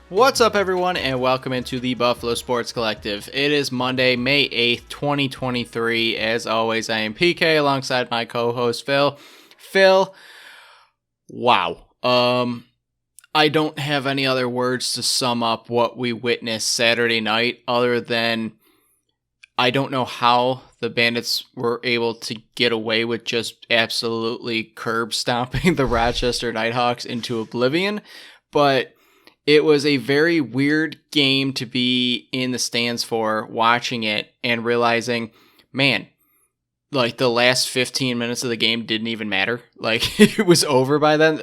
What's up, everyone, and welcome into the Buffalo Sports Collective. It is Monday, May 8th, 2023. As always, I am PK alongside my co-host, Phil. Phil, wow. I don't have any other words to sum up what we witnessed Saturday night other than I don't know how the Bandits were able to get away with just absolutely curb stomping the Rochester Nighthawks into oblivion, but it was a very weird game to be in the stands for, watching it and realizing, man, like the last 15 minutes of the game didn't even matter. Like it was over by then.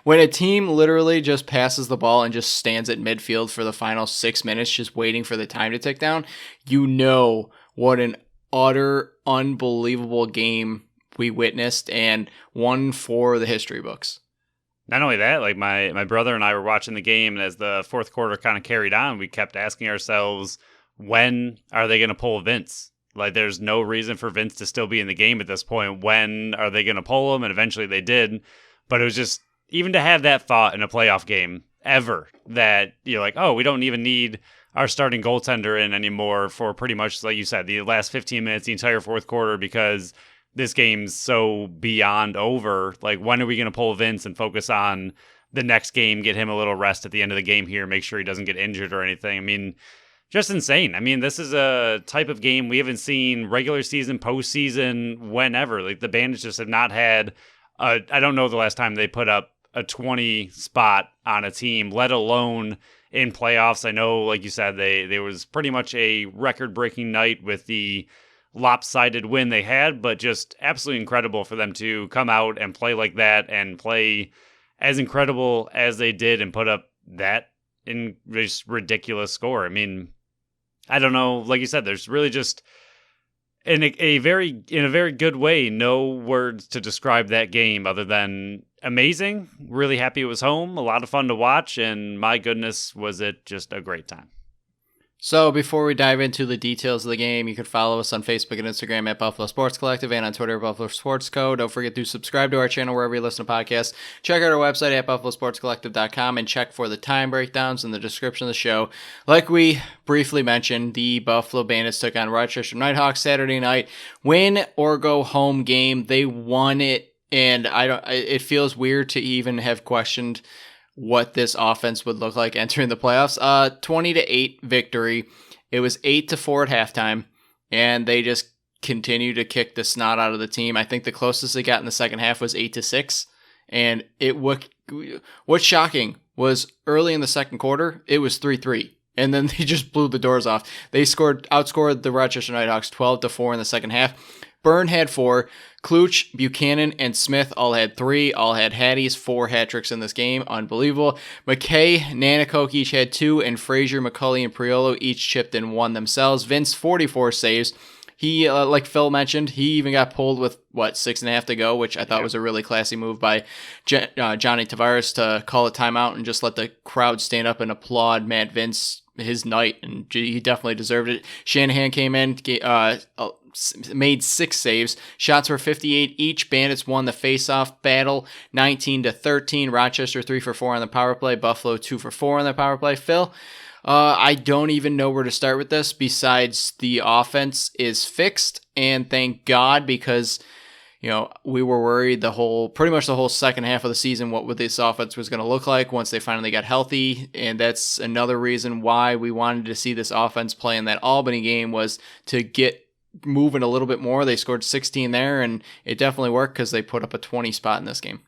When a team literally just passes the ball and just stands at midfield for the final 6 minutes, just waiting for the time to tick down, you know what an utter unbelievable game we witnessed, and one for the history books. Not only that, like my brother and I were watching the game, and as the fourth quarter kind of carried on, we kept asking ourselves, when are they going to pull Vince? Like, there's no reason for Vince to still be in the game at this point. When are they going to pull him? And eventually they did. But it was just, even to have that thought in a playoff game ever, that you're like, oh, we don't even need our starting goaltender in anymore for pretty much, like you said, the last 15 minutes, the entire fourth quarter, because this game's so beyond over. Like, when are we going to pull Vince and focus on the next game, get him a little rest at the end of the game here, make sure he doesn't get injured or anything? I mean, just insane. I mean, this is a type of game we haven't seen regular season, postseason, whenever. Like, the Bandits just have not had, I don't know the last time they put up a 20 spot on a team, let alone in playoffs. I know, like you said, there was pretty much a record-breaking night with the lopsided win they had, but just absolutely incredible for them to come out and play like that and play as incredible as they did and put up that in just ridiculous score. I mean, I don't know. Like you said, there's really just in a very good way, no words to describe that game other than amazing. Really happy it was home. A lot of fun to watch, and my goodness, was it just a great time. So before we dive into the details of the game, you can follow us on Facebook and Instagram at Buffalo Sports Collective and on Twitter at Buffalo Sports Co. Don't forget to subscribe to our channel wherever you listen to podcasts. Check out our website at buffalosportscollective.com and check for the time breakdowns in the description of the show. Like we briefly mentioned, the Buffalo Bandits took on Rochester Nighthawks Saturday night. Win or go home game. They won it, and it feels weird to even have questioned what this offense would look like entering the playoffs. 20-8 victory. It was 8-4 at halftime, and they just continue to kick the snot out of the team. I think the closest they got in the second half was 8-6, and what's shocking was early in the second quarter, it was 3-3. And then they just blew the doors off. They outscored the Rochester Nighthawks 12-4 in the second half. Byrne had 4. Kluch, Buchanan, and Smith all had 3. All had Hatties, 4 hat tricks in this game. Unbelievable. McKay, Nanakoke each had 2, and Frazier, McCulley, and Priolo each chipped in 1 themselves. Vince, 44 saves. He, like Phil mentioned, he even got pulled with, 6.5 to go, which I thought was a really classy move by Johnny Tavares to call a timeout and just let the crowd stand up and applaud Matt Vince his night, and he definitely deserved it. Shanahan came in, made 6 saves. Shots were 58 each. Bandits won the face-off battle 19-13. Rochester 3 for 4 on the power play. Buffalo 2 for 4 on the power play. Phil, I don't even know where to start with this besides the offense is fixed, and thank God, because we were worried pretty much the whole second half of the season what this offense was going to look like once they finally got healthy, and that's another reason why we wanted to see this offense play in that Albany game, was to get moving a little bit more. They scored 16 there, and it definitely worked because they put up a 20 spot in this game.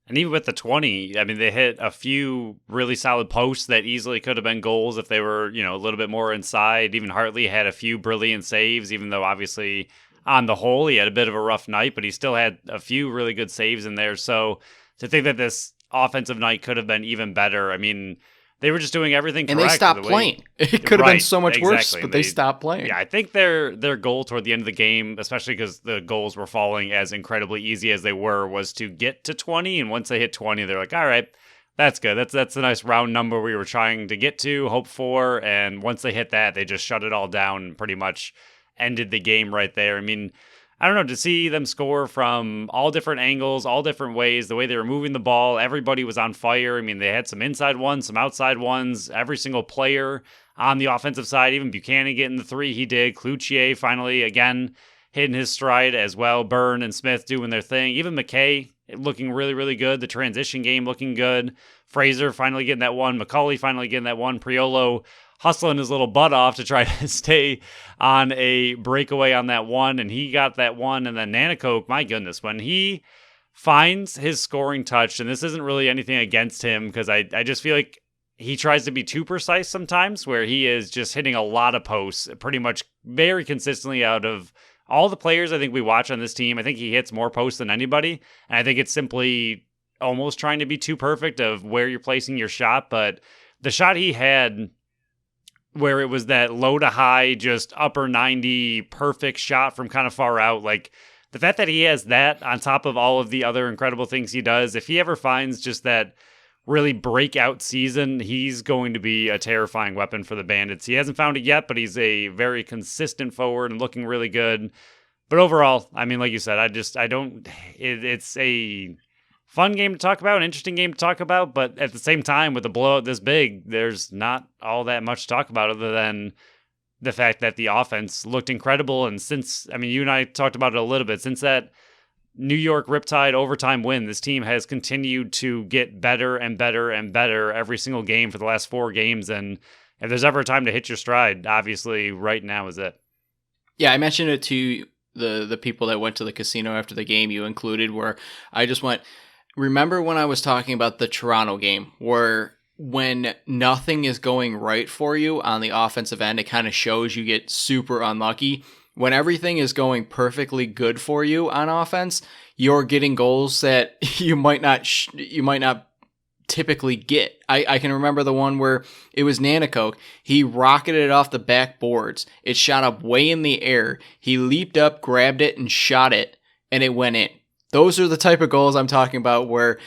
And even with the 20, I mean, they hit a few really solid posts that easily could have been goals if they were, a little bit more inside. Even Hartley had a few brilliant saves, even though obviously on the whole he had a bit of a rough night, but he still had a few really good saves in there. So to think that this offensive night could have been even better, I mean, they were just doing everything correct. And they stopped playing. It could have been so much worse, but they stopped playing. Yeah, I think their goal toward the end of the game, especially because the goals were falling as incredibly easy as they were, was to get to 20. And once they hit 20, they're like, all right, that's good. That's a nice round number we were trying to get to, hope for. And once they hit that, they just shut it all down and pretty much ended the game right there. I mean, I don't know, to see them score from all different angles, all different ways, the way they were moving the ball, everybody was on fire. I mean, they had some inside ones, some outside ones, every single player on the offensive side, even Buchanan getting the three he did, Cloutier finally, again, hitting his stride as well, Byrne and Smith doing their thing, even McKay looking really, really good, the transition game looking good, Fraser finally getting that one, McCauley finally getting that one, Priolo hustling his little butt off to try to stay on a breakaway on that one, and he got that one. And then Nanakoke, my goodness, when he finds his scoring touch, and this isn't really anything against him, because I just feel like he tries to be too precise sometimes, where he is just hitting a lot of posts pretty much very consistently out of all the players I think we watch on this team. I think he hits more posts than anybody, and I think it's simply almost trying to be too perfect of where you're placing your shot. But the shot he had where it was that low to high, just upper 90, perfect shot from kind of far out. Like, the fact that he has that on top of all of the other incredible things he does, if he ever finds just that really breakout season, he's going to be a terrifying weapon for the Bandits. He hasn't found it yet, but he's a very consistent forward and looking really good. But overall, I mean, like you said, it's a fun game to talk about, an interesting game to talk about, but at the same time, with a blowout this big, there's not all that much to talk about other than the fact that the offense looked incredible. And since, I mean, you and I talked about it a little bit, since that New York Riptide overtime win, this team has continued to get better and better and better every single game for the last 4 games. And if there's ever a time to hit your stride, obviously right now is it. Yeah, I mentioned it to the people that went to the casino after the game, you included, where I just went, remember when I was talking about the Toronto game, where when nothing is going right for you on the offensive end, it kind of shows you get super unlucky. When everything is going perfectly good for you on offense, you're getting goals that you might not typically get. I can remember the one where it was Nanakoke. He rocketed it off the backboards. It shot up way in the air. He leaped up, grabbed it, and shot it, and it went in. Those are the type of goals I'm talking about, where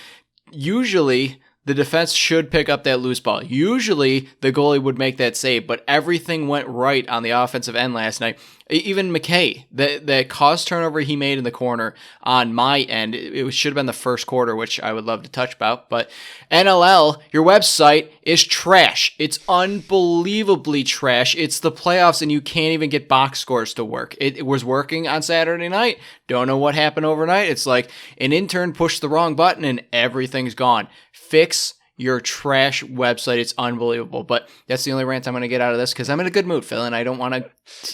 usually the defense should pick up that loose ball. Usually the goalie would make that save, but everything went right on the offensive end last night. Even McKay, that caused turnover he made in the corner on my end, it should have been the first quarter, which I would love to touch about. But NLL, your website is trash. It's unbelievably trash. It's the playoffs and you can't even get box scores to work. It was working on Saturday night. Don't know what happened overnight. It's like an intern pushed the wrong button and everything's gone. Fix your trash website. It's unbelievable. But that's the only rant I'm going to get out of this, because I'm in a good mood, Phil, and I don't want to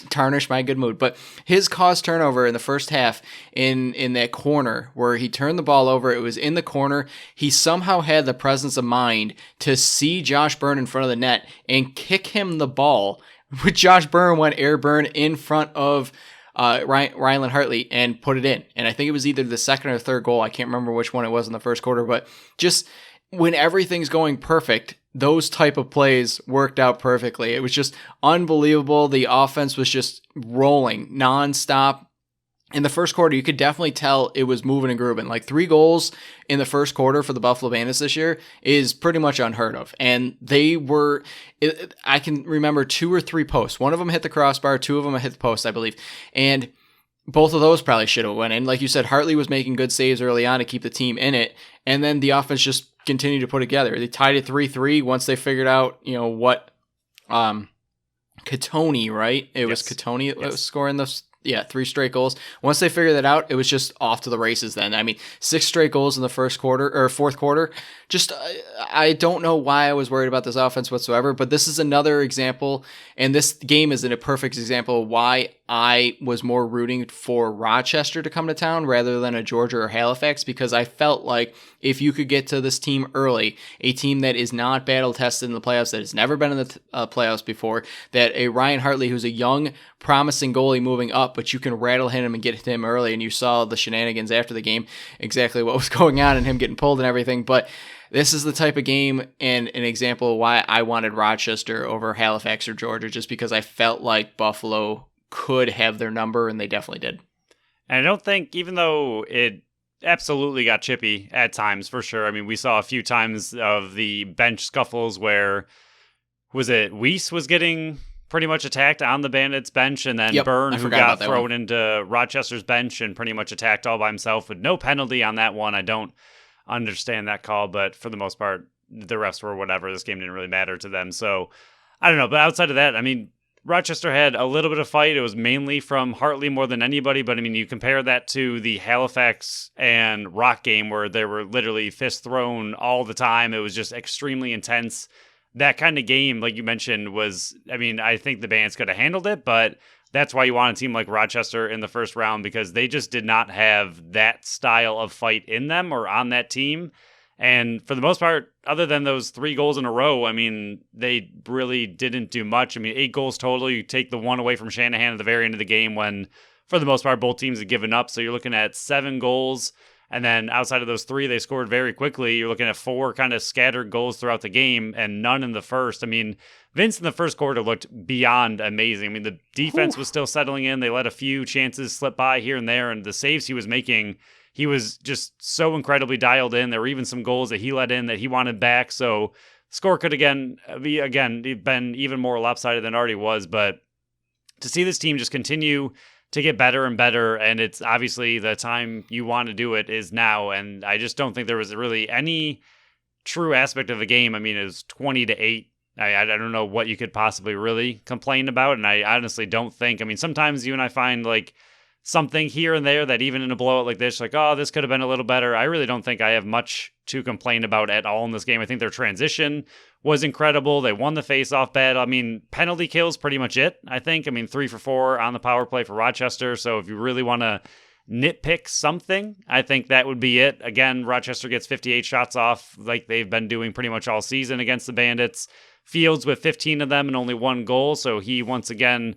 tarnish my good mood. But his caused turnover in the first half in that corner where he turned the ball over, it was in the corner. He somehow had the presence of mind to see Josh Byrne in front of the net and kick him the ball. With Josh Byrne went airborne in front of Rylan Hartley and put it in. And I think it was either the second or third goal. I can't remember which one it was in the first quarter, but just when everything's going perfect, those type of plays worked out perfectly. It was just unbelievable. The offense was just rolling nonstop. In the first quarter, you could definitely tell it was moving and grooving. Like 3 goals in the first quarter for the Buffalo Bandits this year is pretty much unheard of. And they were, I can remember 2 or 3 posts. One of them hit the crossbar, 2 of them hit the post, I believe. And both of those probably should have went in. Like you said, Hartley was making good saves early on to keep the team in it. And then the offense just continued to put it together. They tied it 3-3 once they figured out, what Katoni, right? It was Katoni that was scoring those. 3 straight goals. Once they figured that out, it was just off to the races then. I mean, 6 straight goals in the fourth quarter. Just, I don't know why I was worried about this offense whatsoever, but this is another example, and this game is a perfect example of why I was more rooting for Rochester to come to town rather than a Georgia or Halifax, because I felt like if you could get to this team early, a team that is not battle-tested in the playoffs, that has never been in the playoffs before, that a Ryan Hartley, who's a young, promising goalie moving up, but you can rattle him and get to him early, and you saw the shenanigans after the game, exactly what was going on and him getting pulled and everything, but this is the type of game and an example of why I wanted Rochester over Halifax or Georgia, just because I felt like Buffalo could have their number, and they definitely did. And I don't think, even though it absolutely got chippy at times, for sure. I mean, we saw a few times of the bench scuffles where, was it Weiss was getting pretty much attacked on the Bandits bench, and then Byrne, who got thrown into Rochester's bench and pretty much attacked all by himself with no penalty on that one. I don't understand that call, but for the most part, the refs were whatever. This game didn't really matter to them. So I don't know. But outside of that, I mean, Rochester had a little bit of fight. It was mainly from Hartley more than anybody. But I mean, you compare that to the Halifax and Rock game where they were literally fists thrown all the time. It was just extremely intense. That kind of game, like you mentioned, was, I mean, I think the Bandits could have handled it, but that's why you want a team like Rochester in the first round, because they just did not have that style of fight in them or on that team. And for the most part, other than those 3 goals in a row, I mean, they really didn't do much. I mean, 8 goals total. You take the one away from Shanahan at the very end of the game when, for the most part, both teams had given up. So you're looking at 7 goals. And then outside of those 3, they scored very quickly. You're looking at 4 kind of scattered goals throughout the game and none in the first. I mean, Vince in the first quarter looked beyond amazing. I mean, the defense was still settling in. They let a few chances slip by here and there. And the saves he was making, he was just so incredibly dialed in. There were even some goals that he let in that he wanted back. So score could been even more lopsided than it already was. But to see this team just continue to get better and better, and it's obviously the time you want to do it is now. And I just don't think there was really any true aspect of the game. I mean, it was 20-8. I don't know what you could possibly really complain about. And I honestly don't think, I mean, sometimes you and I find like something here and there that even in a blowout like this, like, oh, this could have been a little better. I really don't think I have much to complain about at all in this game. I think their transition was incredible. They won the face-off bad. I mean, penalty kills pretty much it, I think. I mean, 3 for 4 on the power play for Rochester. So if you really want to nitpick something, I think that would be it. Again, Rochester gets 58 shots off like they've been doing pretty much all season against the Bandits. Fields with 15 of them and only 1 goal. So he once again,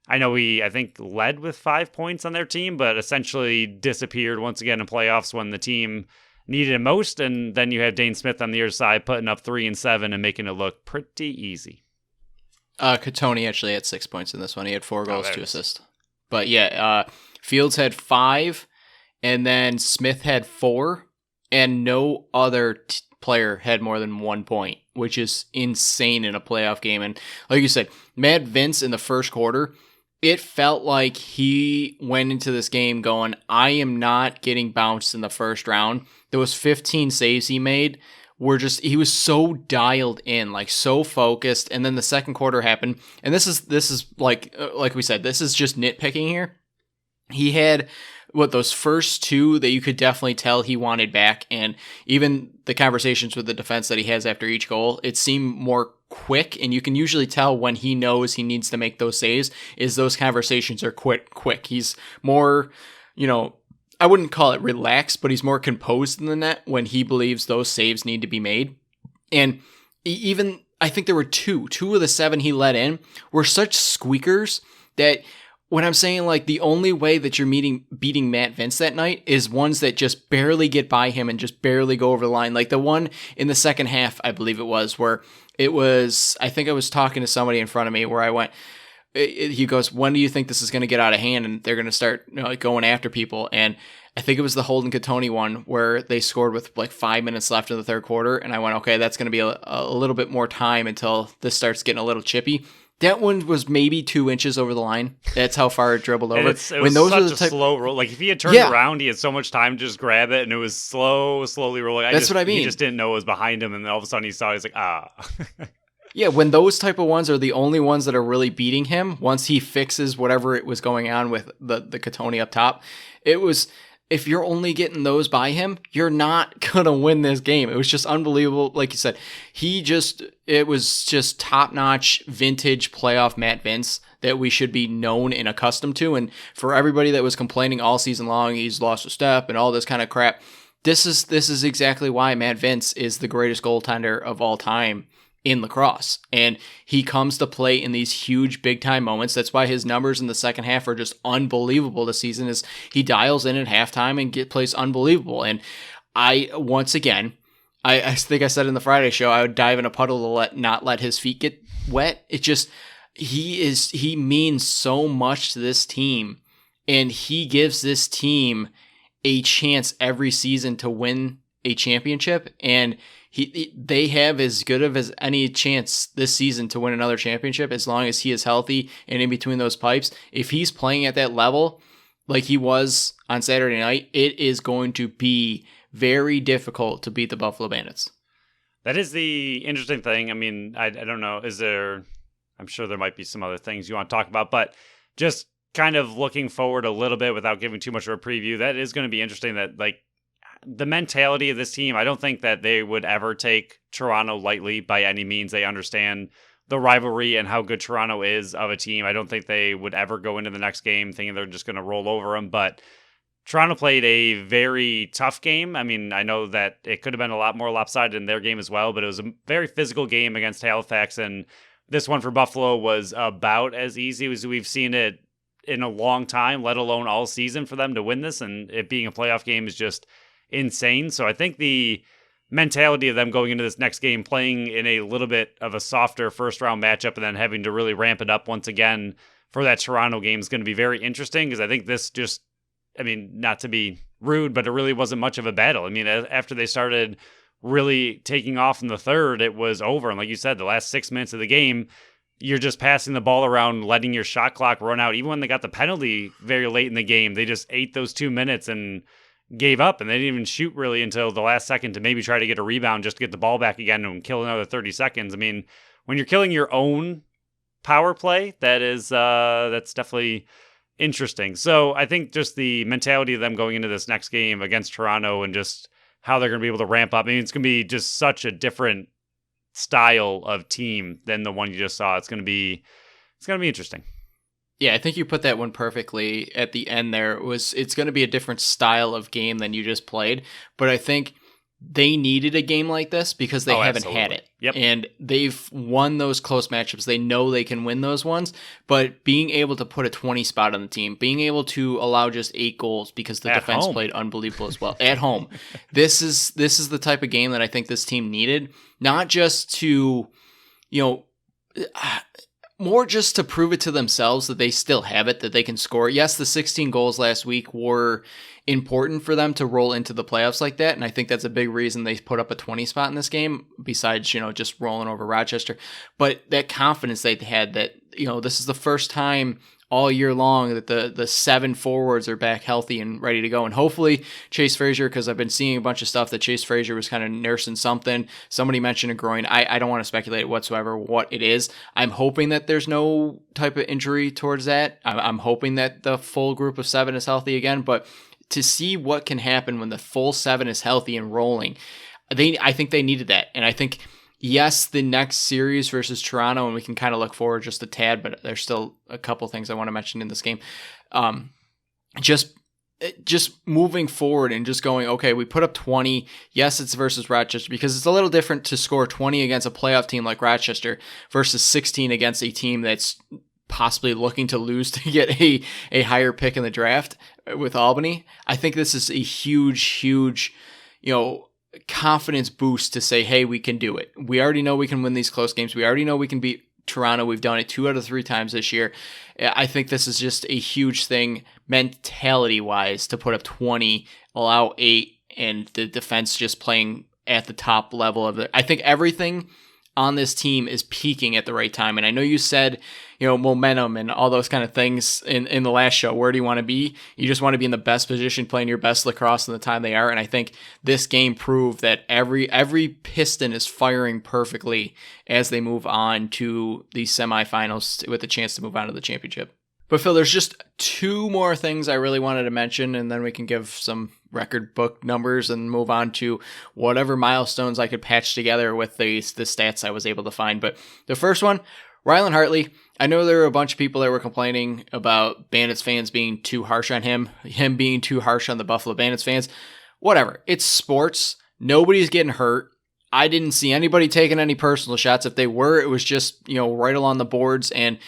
I know I think led with 5 points on their team, but essentially disappeared once again in playoffs when the team needed it most. And then you have Dane Smith on the other side putting up 3 and 7 and making it look pretty easy. Katoni actually had 6 points in this one. He had 4 goals, 2 assists. But yeah, Fields had 5, and then Smith had 4, and no other player had more than 1 point, which is insane in a playoff game. And like you said, Matt Vince in the first quarter, it felt like he went into this game going, I am not getting bounced in the first round. Those 15 saves he made he was so dialed in, like so focused. And then the second quarter happened. And this is like we said, this is just nitpicking here. He had those first 2 that you could definitely tell he wanted back. And even the conversations with the defense that he has after each goal, it seemed more quick. And you can usually tell when he knows he needs to make those saves is those conversations are quick. He's more, I wouldn't call it relaxed, but he's more composed in the net when he believes those saves need to be made. And even, I think there were 2 of the 7 he let in were such squeakers that when I'm saying like the only way that you're beating Matt Vince that night is ones that just barely get by him and just barely go over the line. Like the one in the second half, I believe it was, where it was, I think I was talking to somebody in front of me where I went, he goes, when do you think this is going to get out of hand and they're going to start going after people? And I think it was the Holden Katoni one where they scored with like 5 minutes left in the third quarter. And I went, okay, that's going to be a little bit more time until this starts getting a little chippy. That one was maybe 2 inches over the line. That's how far it dribbled over. It was such a slow roll. Like if he had turned around, he had so much time to just grab it, and it was slowly rolling. That's what I mean. He just didn't know it was behind him, and then all of a sudden he saw it. He's like, ah. Yeah, when those type of ones are the only ones that are really beating him, once he fixes whatever it was going on with the Katoni up top, it was, if you're only getting those by him, you're not going to win this game. It was just unbelievable. Like you said, it was just top-notch vintage playoff Matt Vince that we should be known and accustomed to. And for everybody that was complaining all season long, he's lost a step and all this kind of crap, this is exactly why Matt Vince is the greatest goaltender of all time in lacrosse. And he comes to play in these huge big time moments. That's why his numbers in the second half are just unbelievable this season, is he dials in at halftime and plays unbelievable. And I think I said in the Friday show, I would dive in a puddle to not let his feet get wet. It just, he means so much to this team, and he gives this team a chance every season to win a championship. And they have as good of as any chance this season to win another championship as long as he is healthy and in between those pipes. If he's playing at that level like he was on Saturday night, it is going to be very difficult to beat the Buffalo Bandits. That is the interesting thing. I mean, I don't know. I'm sure there might be some other things you want to talk about, but just kind of looking forward a little bit without giving too much of a preview, that is going to be interesting that like the mentality of this team, I don't think that they would ever take Toronto lightly by any means. They understand the rivalry and how good Toronto is of a team. I don't think they would ever go into the next game thinking they're just going to roll over them, but Toronto played a very tough game. I mean, I know that it could have been a lot more lopsided in their game as well, but it was a very physical game against Halifax, and this one for Buffalo was about as easy as we've seen it in a long time, let alone all season, for them to win this, and it being a playoff game is just insane. So I think the mentality of them going into this next game, playing in a little bit of a softer first round matchup and then having to really ramp it up once again for that Toronto game is going to be very interesting, because I think this just, I mean, not to be rude, but it really wasn't much of a battle. I mean, after they started really taking off in the third, it was over. And like you said, the last 6 minutes of the game, you're just passing the ball around, letting your shot clock run out. Even when they got the penalty very late in the game, they just ate those 2 minutes and gave up, and they didn't even shoot really until the last second to maybe try to get a rebound just to get the ball back again and kill another 30 seconds. I mean, when you're killing your own power play, that's definitely interesting. So I think just the mentality of them going into this next game against Toronto and just how they're going to be able to ramp up. I mean, it's going to be just such a different style of team than the one you just saw. It's going to be interesting. Yeah, I think you put that one perfectly at the end there. It's going to be a different style of game than you just played, but I think they needed a game like this because they haven't had it. Yep. And they've won those close matchups. They know they can win those ones, but being able to put a 20 spot on the team, being able to allow just 8 goals because the defense played unbelievable as well at home. This is the type of game that I think this team needed, not just to, more just to prove it to themselves that they still have it, that they can score. Yes, the 16 goals last week were important for them to roll into the playoffs like that, and I think that's a big reason they put up a 20 spot in this game, besides, just rolling over Rochester. But that confidence they had that, this is the first time all year long that the 7 forwards are back healthy and ready to go. And hopefully Chase Frazier, because I've been seeing a bunch of stuff that Chase Frazier was kind of nursing something. Somebody mentioned a groin. I don't want to speculate whatsoever what it is. I'm hoping that there's no type of injury towards that. I'm hoping that the full group of 7 is healthy again, but to see what can happen when the full 7 is healthy and rolling, I think they needed that. And I think, yes, the next series versus Toronto, and we can kind of look forward just a tad, but there's still a couple things I want to mention in this game. Just moving forward and just going, okay, we put up 20. Yes, it's versus Rochester, because it's a little different to score 20 against a playoff team like Rochester versus 16 against a team that's possibly looking to lose to get a higher pick in the draft with Albany. I think this is a huge, confidence boost to say, hey, we can do it. We already know we can win these close games. We already know we can beat Toronto. We've done it 2 out of 3 times this year. I think this is just a huge thing mentality-wise to put up 20, allow 8, and the defense just playing at the top level of it. I think everything on this team is peaking at the right time. And I know you said, momentum and all those kind of things in the last show. Where do you want to be? You just want to be in the best position, playing your best lacrosse in the time they are. And I think this game proved that every piston is firing perfectly as they move on to the semifinals with a chance to move on to the championship. But Phil, there's just 2 more things I really wanted to mention, and then we can give some record book numbers and move on to whatever milestones I could patch together with the stats I was able to find. But the first one, Rylan Hartley. I know there were a bunch of people that were complaining about Bandits fans being too harsh on him being too harsh on the Buffalo Bandits fans. Whatever. It's sports. Nobody's getting hurt. I didn't see anybody taking any personal shots. If they were, it was just, right along the boards. And,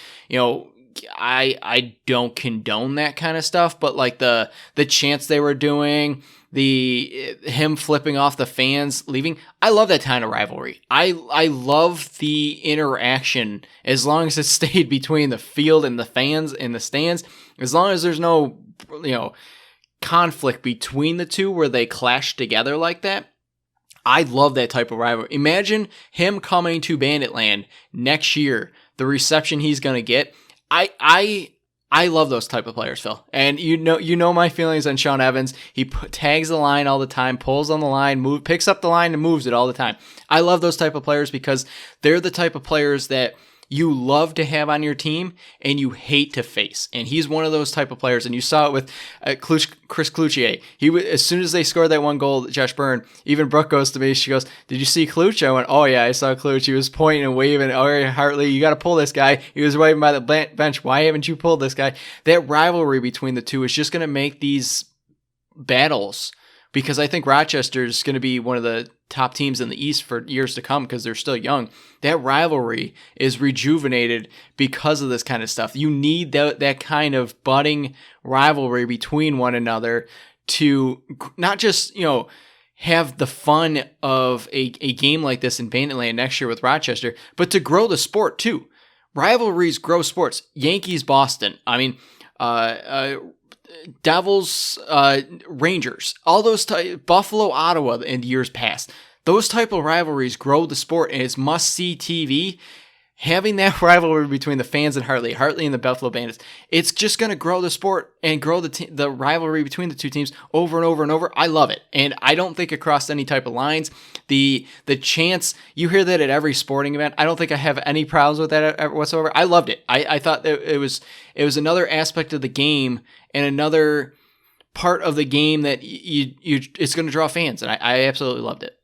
I don't condone that kind of stuff, but like the chants they were doing, him flipping off the fans, leaving. I love that kind of rivalry. I love the interaction as long as it stayed between the field and the fans in the stands. As long as there's no, conflict between the two where they clash together like that. I love that type of rivalry. Imagine him coming to Banditland next year, the reception he's going to get. I love those type of players, Phil. And you know my feelings on Sean Evans. He tags the line all the time, pulls on the line, picks up the line and moves it all the time. I love those type of players because they're the type of players that you love to have on your team and you hate to face. And he's one of those type of players. And you saw it with Chris Cloutier. As soon as they scored that one goal, Josh Byrne, even Brooke goes to me, she goes, "Did you see Kluch?" I went, "Oh yeah, I saw Kluch." He was pointing and waving. "All right, Hartley, you got to pull this guy." He was waving by the bench. "Why haven't you pulled this guy?" That rivalry between the two is just going to make these battles, because I think Rochester is going to be one of the top teams in the East for years to come because they're still young. That rivalry is rejuvenated because of this kind of stuff. You need that kind of budding rivalry between one another to not just, have the fun of a game like this in Banditland next year with Rochester, but to grow the sport too. Rivalries grow sports. Yankees, Boston. I mean, Devils, Rangers, all those Buffalo, Ottawa in years past. Those type of rivalries grow the sport, and it's must-see TV. Having that rivalry between the fans and Hartley and the Buffalo Bandits, it's just going to grow the sport and grow the rivalry between the two teams over and over and over. I love it, and I don't think it crossed any type of lines. The chance, you hear that at every sporting event. I don't think I have any problems with that whatsoever. I loved it. I thought that it was another aspect of the game and another part of the game that it's going to draw fans, and I absolutely loved it.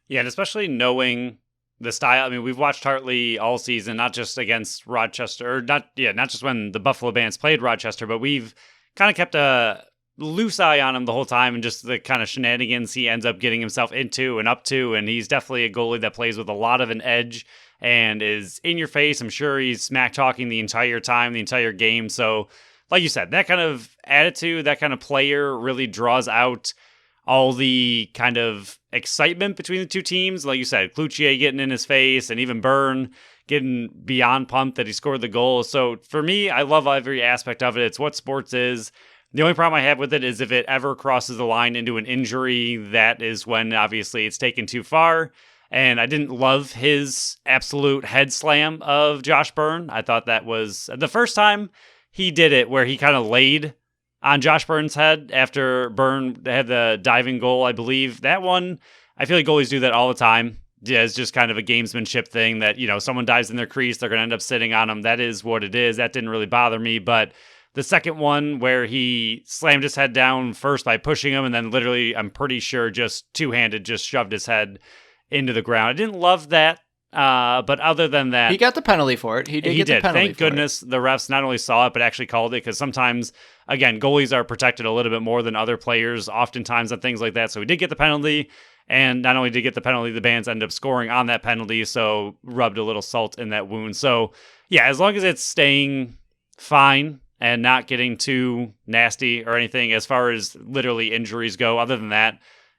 Yeah, and especially knowing the style. I mean, we've watched Hartley all season, not just against Rochester, or not just when the Buffalo Bandits played Rochester, but we've kind of kept a loose eye on him the whole time, and just the kind of shenanigans he ends up getting himself into and up to. And he's definitely a goalie that plays with a lot of an edge and is in your face. I'm sure he's smack talking the entire time, the entire game. So, like you said, that kind of attitude, that kind of player really draws out all the kind of excitement between the two teams. Like you said, Cloutier getting in his face, and even Byrne getting beyond pumped that he scored the goal. So for me, I love every aspect of it. It's what sports is. The only problem I have with it is if it ever crosses the line into an injury, that is when obviously it's taken too far. And I didn't love his absolute head slam of Josh Byrne. I thought that was the first time he did it where he kind of laid on Josh Byrne's head after Byrne had the diving goal, I believe. That one, I feel like goalies do that all the time. Yeah, it's just kind of a gamesmanship thing that, someone dives in their crease, they're going to end up sitting on them. That is what it is. That didn't really bother me. But the second one where he slammed his head down first by pushing him, and then literally, I'm pretty sure, just two-handed, just shoved his head into the ground. I didn't love that. But other than that, he got the penalty for it. He did. The penalty. Thank goodness the refs not only saw it, but actually called it, because sometimes, again, goalies are protected a little bit more than other players oftentimes on things like that. So he did get the penalty, and not only did he get the penalty, the Bands ended up scoring on that penalty, so rubbed a little salt in that wound. So yeah, as long as it's staying fine and not getting too nasty or anything as far as literally injuries go, other than that,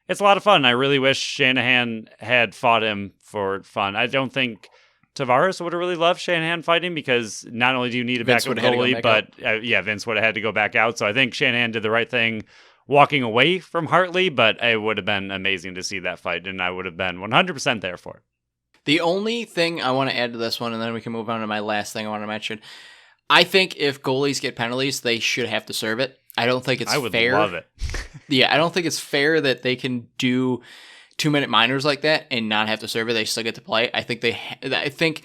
it's a lot of fun. I really wish Shanahan had fought him for fun. I don't think Tavares would have really loved Shanahan fighting, because not only do you need a backup goalie, but Vince would have had to go back out. So I think Shanahan did the right thing walking away from Hartley, but it would have been amazing to see that fight, and I would have been 100% there for it. The only thing I want to add to this one, and then we can move on to my last thing I want to mention, I think if goalies get penalties, they should have to serve it. I don't think it's fair. I would love it. Yeah, I don't think it's fair that they can do 2-minute minors like that and not have to serve it. They still get to play. I think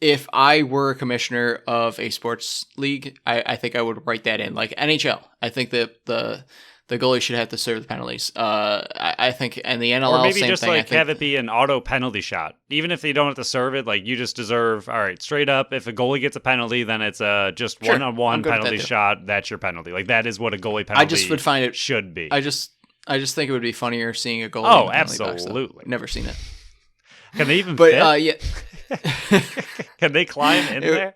if I were a commissioner of a sports league, I think I would write that in. Like NHL, I think that the goalie should have to serve the penalties. I think, and the NLL, or maybe same just thing. Like have it be an auto penalty shot. Even if you don't have to serve it, like you just deserve, all right, straight up, if a goalie gets a penalty, then it's a just one-on-one penalty shot. That's your penalty. Like that is what a goalie penalty should be. I just think it would be funnier seeing a goalie. Oh, in the absolutely. Box, never seen it. Can they even fit? Yeah. Can they climb in there?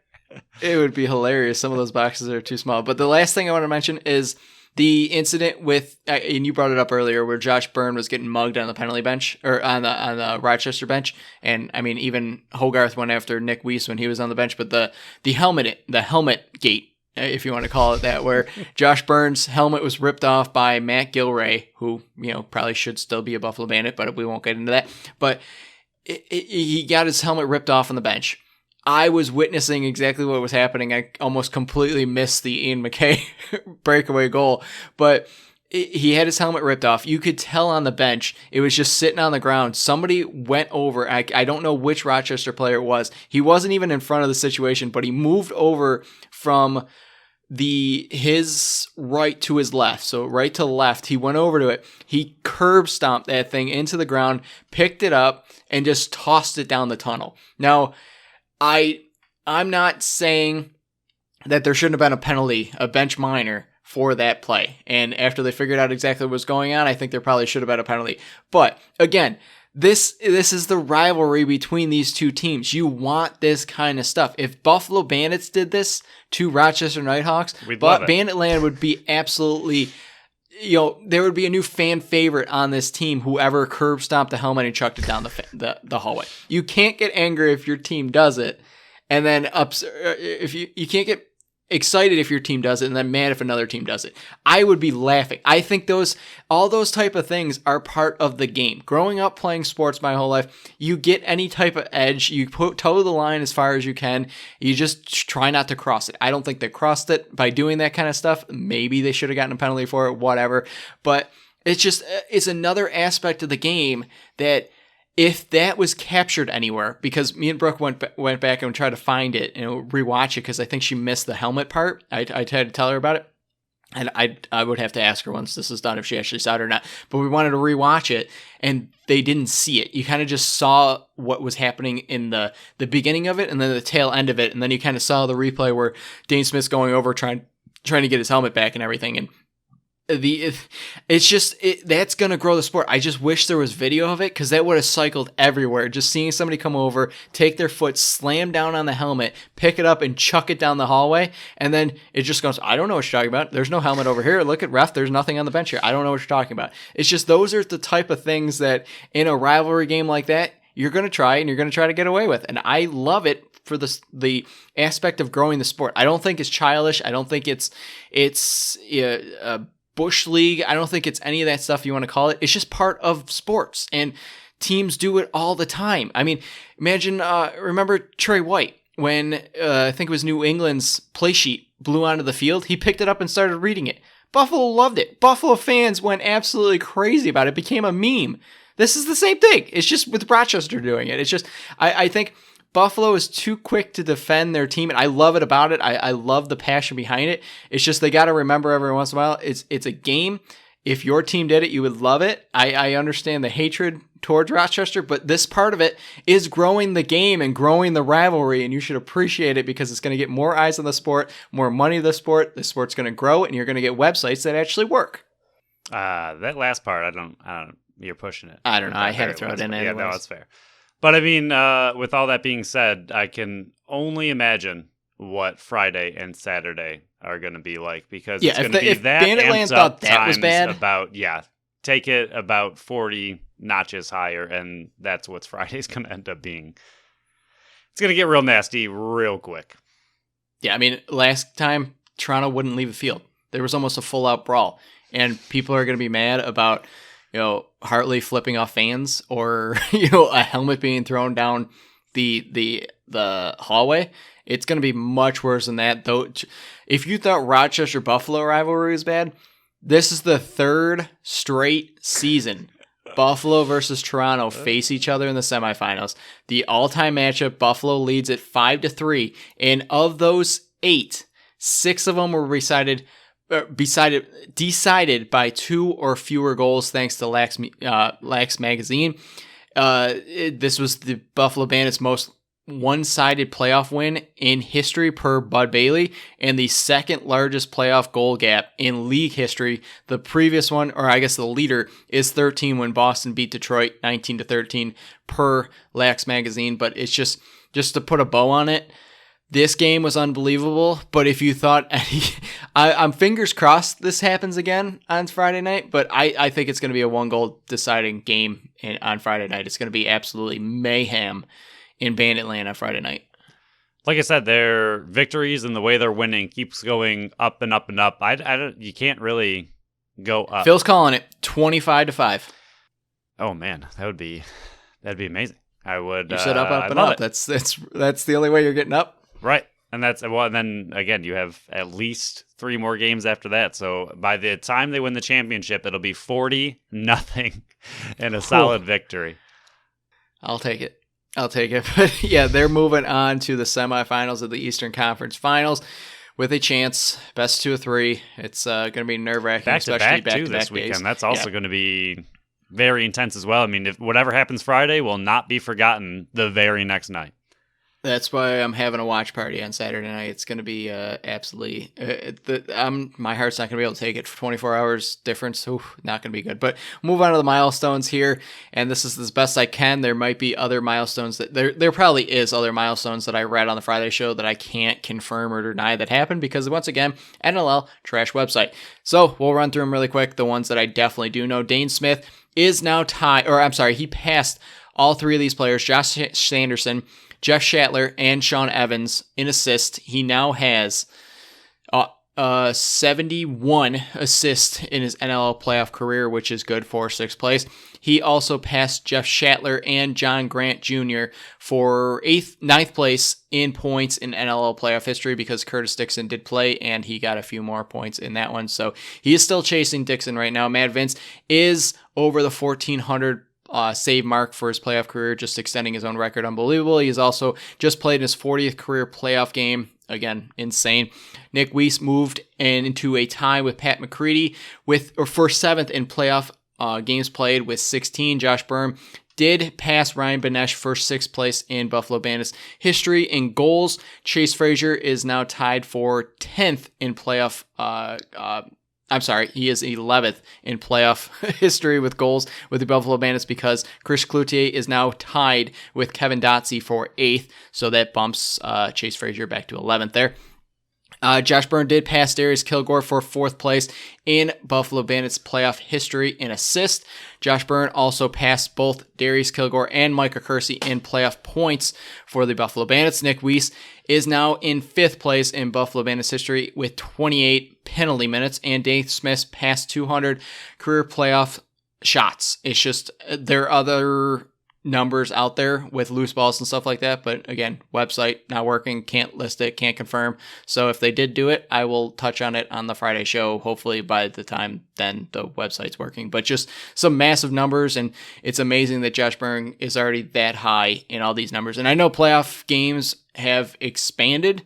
It would be hilarious. Some of those boxes are too small. But the last thing I want to mention is the incident with, and you brought it up earlier, where Josh Byrne was getting mugged on the penalty bench, or on the Rochester bench. And I mean, even Hogarth went after Nick Weiss when he was on the bench. But the helmet gate if you want to call it that, where Josh Burns' helmet was ripped off by Matt Gilray, who, probably should still be a Buffalo Bandit, but we won't get into that. But he got his helmet ripped off on the bench. I was witnessing exactly what was happening. I almost completely missed the Ian McKay breakaway goal, but he had his helmet ripped off. You could tell on the bench, it was just sitting on the ground. Somebody went over. I don't know which Rochester player it was. He wasn't even in front of the situation, but he moved over from his right to his left. So right to left, he went over to it. He curb stomped that thing into the ground, picked it up, and just tossed it down the tunnel. Now, I'm not saying that there shouldn't have been a penalty, a bench minor, for that play. And after they figured out exactly what was going on, I think there probably should have been a penalty. But again, this is the rivalry between these two teams. You want this kind of stuff. If Buffalo Bandits did this to Rochester Nighthawks, Banditland would be absolutely, there would be a new fan favorite on this team, whoever curb stomped the helmet and chucked it down the hallway. You can't get angry if your team does it, and then if you can't get excited if your team does it and then mad if another team does it. I would be laughing. I think all those type of things are part of the game. Growing up playing sports my whole life, you get any type of edge. You toe the line as far as you can. You just try not to cross it. I don't think they crossed it by doing that kind of stuff. Maybe they should have gotten a penalty for it, whatever. But it's another aspect of the game that if that was captured anywhere, because me and Brooke went back and tried to find it and rewatch it because I think she missed the helmet part. I tried to tell her about it, and I would have to ask her once this is done if she actually saw it or not. But we wanted to rewatch it, and they didn't see it. You kind of just saw what was happening in the beginning of it and then the tail end of it, and then you kind of saw the replay where Dane Smith's going over trying to get his helmet back and everything, and that's going to grow the sport. I just wish there was video of it because that would have cycled everywhere. Just seeing somebody come over, take their foot, slam down on the helmet, pick it up and chuck it down the hallway. And then it just goes, I don't know what you're talking about. There's no helmet over here. Look at ref. There's nothing on the bench here. I don't know what you're talking about. It's just, those are the type of things that in a rivalry game like that, you're going to try to get away with. And I love it for the aspect of growing the sport. I don't think it's childish. I don't think it's Bush League. I don't think it's any of that stuff you want to call it. It's just part of sports, and teams do it all the time. I mean, imagine, remember Trey White when I think it was New England's play sheet blew onto the field? He picked it up and started reading it. Buffalo loved it. Buffalo fans went absolutely crazy about it. It became a meme. This is the same thing. It's just with Rochester doing it. It's just, I think Buffalo is too quick to defend their team, and I love it about it. I love the passion behind it. It's just they got to remember every once in a while, it's a game. If your team did it, you would love it. I understand the hatred towards Rochester, but this part of it is growing the game and growing the rivalry, and you should appreciate it because it's going to get more eyes on the sport, more money to the sport. The sport's going to grow, and you're going to get websites that actually work. That last part, I don't. You're pushing it. I don't know. I had to throw it in. Yeah, no, that's fair. But I mean, with all that being said, I can only imagine what Friday and Saturday are going to be like, because it's going to be that Banditland thought that was bad. Take it about 40 notches higher, and that's what Friday's going to end up being. It's going to get real nasty real quick. Yeah, I mean, last time Toronto wouldn't leave the field. There was almost a full-out brawl, and people are going to be mad about Hartley flipping off fans, or a helmet being thrown down the hallway. It's going to be much worse than that. Though, if you thought Rochester Buffalo rivalry was bad, this is the third straight season Buffalo versus Toronto face each other in the semifinals. The all-time matchup, Buffalo leads at 5-3, and of those 8, 6 of them were decided by 2 or fewer goals, thanks to Lax Magazine. This was the Buffalo Bandits' most one-sided playoff win in history per Bud Bailey, and the second largest playoff goal gap in league history. The previous one, or I guess the leader, is 13 when Boston beat Detroit 19-13 per Lax Magazine. But it's just to put a bow on it, this game was unbelievable. But if you thought I'm fingers crossed this happens again on Friday night, but I think it's going to be a 1-goal deciding game on Friday night. It's going to be absolutely mayhem in Banditland on Friday night. like I said, their victories and the way they're winning keeps going up and up and up. I don't, you can't really go up. Phil's calling it 25-5. Oh man, that'd be amazing. I would. You said up, I'd and love up. it. That's the only way you're getting up. Right. And and then again, you have at least 3 more games after that. So by the time they win the championship, it'll be 40-0 and a solid victory. I'll take it. But yeah, they're moving on to the semifinals of the Eastern Conference Finals with a chance. Best 2 of 3. It's going to be nerve-wracking, especially back-to-back this days. weekend. That's also going to be very intense as well. I mean, if whatever happens Friday will not be forgotten the very next night. That's why I'm having a watch party on Saturday night. It's going to be absolutely. My heart's not going to be able to take it for 24 hours difference. Oof, not going to be good. But move on to the milestones here, and this is as best I can. There might be other milestones that there probably is other milestones that I read on the Friday show that I can't confirm or deny that happened because once again, NLL trash website. So we'll run through them really quick. The ones that I definitely do know. Dane Smith is now tied, or I'm sorry, he passed all 3 of these players: Josh Sanderson, Jeff Shatler, and Sean Evans in assist. He now has 71 assists in his NLL playoff career, which is good for 6th place. He also passed Jeff Shatler and John Grant Jr. for 9th place in points in NLL playoff history because Curtis Dixon did play and he got a few more points in that one. So he is still chasing Dixon right now. Matt Vince is over the 1,400 save mark for his playoff career, just extending his own record. Unbelievable. He's also just played his 40th career playoff game. Again, insane. Nick Weiss moved into a tie with Pat McCready for 7th in playoff games played with 16. Josh Byrne did pass Ryan Benesh for 6th place in Buffalo Bandits history. In goals, Chase Frazier is now tied for 10th in playoff he is 11th in playoff history with goals with the Buffalo Bandits because Chris Cloutier is now tied with Kevin Dotsey for 8th, so that bumps Chase Frazier back to 11th there. Josh Byrne did pass Darius Kilgore for 4th place in Buffalo Bandits playoff history in assist. Josh Byrne also passed both Darius Kilgore and Micah Kersey in playoff points for the Buffalo Bandits. Nick Weiss is now in 5th place in Buffalo Bandits history with 28 penalty minutes, and Dave Smith passed 200 career playoff shots. It's just there are other numbers out there with loose balls and stuff like that, but again, website not working, can't list it, can't confirm. So if they did do it, I will touch on it on the Friday show. Hopefully by the time then the website's working, but just some massive numbers, and it's amazing that Josh Byrne is already that high in all these numbers. And I know playoff games have expanded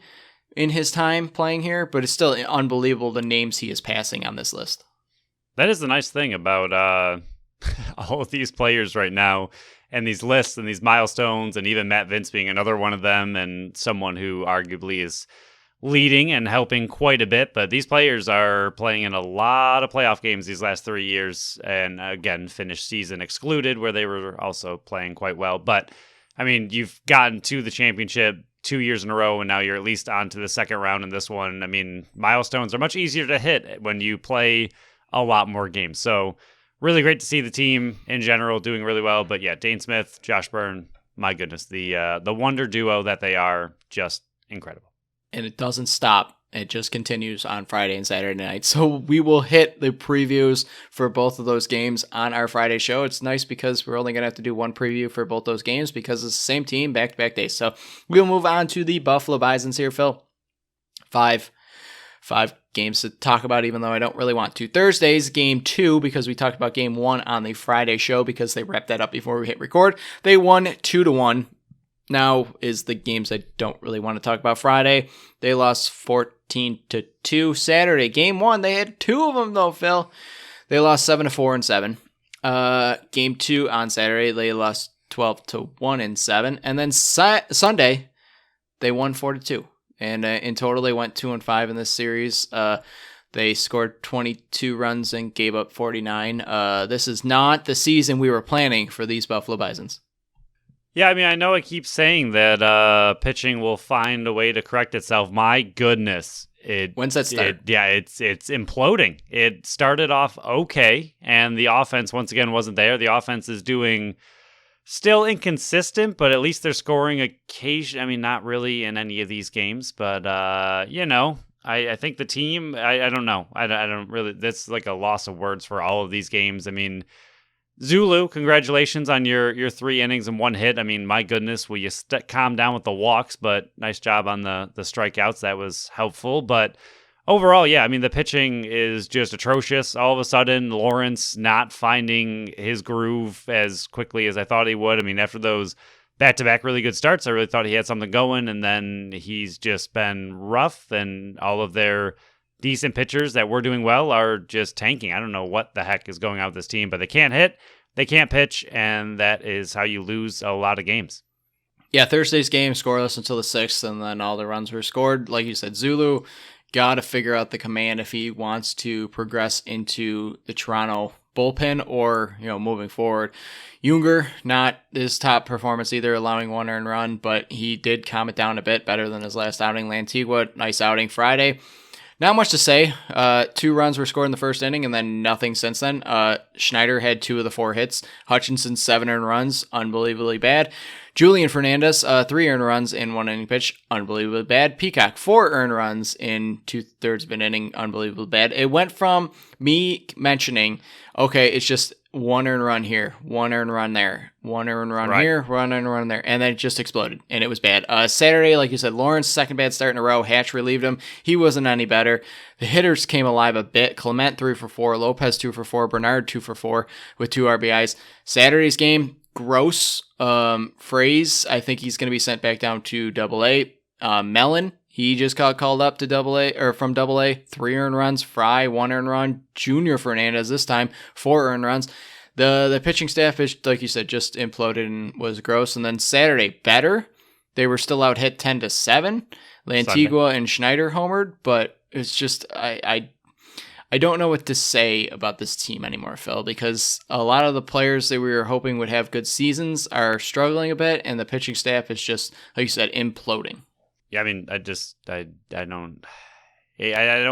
in his time playing here, but it's still unbelievable the names he is passing on this list. That is the nice thing about all of these players right now and these lists and these milestones, and even Matt Vince being another one of them, and someone who arguably is leading and helping quite a bit. But these players are playing in a lot of playoff games these last 3 years, and again, finished season excluded, where they were also playing quite well. But I mean, you've gotten to the championship 2 years in a row, and now you're at least on to the second round in this one. I mean, milestones are much easier to hit when you play a lot more games. So really great to see the team in general doing really well. But yeah, Dane Smith, Josh Byrne, my goodness, the wonder duo that they are, just incredible. And it doesn't stop. It just continues on Friday and Saturday night. So we will hit the previews for both of those games on our Friday show. It's nice because we're only going to have to do one preview for both those games because it's the same team back-to-back days. So we'll move on to the Buffalo Bisons here, Phil. Five games to talk about, even though I don't really want to. Thursday's game 2, because we talked about game 1 on the Friday show because they wrapped that up before we hit record. They won 2-1. Now is the games I don't really want to talk about. Friday, they lost 14-2. Saturday, game 1, they had 2 of them though, Phil. They lost 7-4 and 7. Game 2 on Saturday, they lost 12-1 and 7. And then Sunday, they won 4-2. And in total, they went 2-5 in this series. They scored 22 runs and gave up 49. This is not the season we were planning for these Buffalo Bisons. Yeah, I mean, I know I keep saying that pitching will find a way to correct itself. My goodness. When's that start? It's imploding. It started off okay, and the offense, once again, wasn't there. The offense is doing Still inconsistent, but at least they're scoring occasion. I mean, not really in any of these games, but I think the team. I don't know. I don't really. That's like a loss of words for all of these games. I mean, Zulu, congratulations on your 3 innings and 1 hit. I mean, my goodness, will you calm down with the walks? But nice job on the strikeouts. That was helpful. But overall, yeah, I mean, the pitching is just atrocious. All of a sudden, Lawrence not finding his groove as quickly as I thought he would. I mean, after those back-to-back really good starts, I really thought he had something going, and then he's just been rough, and all of their decent pitchers that were doing well are just tanking. I don't know what the heck is going on with this team, but they can't hit, they can't pitch, and that is how you lose a lot of games. Yeah, Thursday's game scoreless until the 6th, and then all the runs were scored. Like you said, Zulu got to figure out the command if he wants to progress into the Toronto bullpen or, moving forward. Junger, not his top performance either, allowing 1 earned run, but he did calm it down a bit better than his last outing. Lantigua, nice outing Friday. Not much to say. 2 runs were scored in the first inning, and then nothing since then. Schneider had 2 of the 4 hits. Hutchinson, 7 earned runs, unbelievably bad. Julian Fernandez, 3 earned runs in 1 inning pitch, unbelievably bad. Peacock, 4 earned runs in 2/3 of an inning, unbelievably bad. It went from me mentioning, okay, it's just 1 earned run here, 1 earned run there, 1 earned run here, 1 earned run there, and then it just exploded, and it was bad. Saturday, like you said, Lawrence, second bad start in a row. Hatch relieved him. He wasn't any better. The hitters came alive a bit. Clement, 3 for 4. Lopez, 2 for 4. Bernard, 2 for 4 with 2 RBIs. Saturday's game, gross. Phrase, I think he's going to be sent back down to AA. Mellon, he just got called up to AA, or from AA. 3 earned runs. Fry, 1 earned run. Junior Fernandez this time, 4 earned runs. The pitching staff is, like you said, just imploded and was gross. And then Saturday, better. They were still out hit 10-7. Lantigua and Schneider homered, but it's just I don't know what to say about this team anymore, Phil, because a lot of the players that we were hoping would have good seasons are struggling a bit, and the pitching staff is just, like you said, imploding. Yeah, I mean, I don't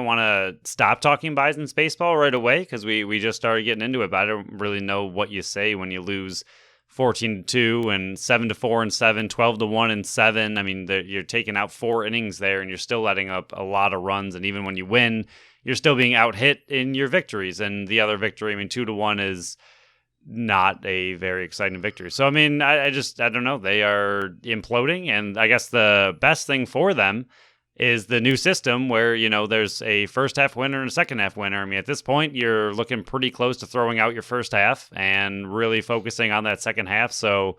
want to stop talking Bisons baseball right away because we just started getting into it, but I don't really know what you say when you lose 14-2 and 7-4 and 7, 12-1 and 7. I mean, you're taking out 4 innings there, and you're still letting up a lot of runs, and even when you win, you're still being out hit in your victories. And the other victory, I mean, 2-1 is not a very exciting victory. So, I mean, I don't know. They are imploding. And I guess the best thing for them is the new system where, there's a first half winner and a second half winner. I mean, at this point, you're looking pretty close to throwing out your first half and really focusing on that second half. So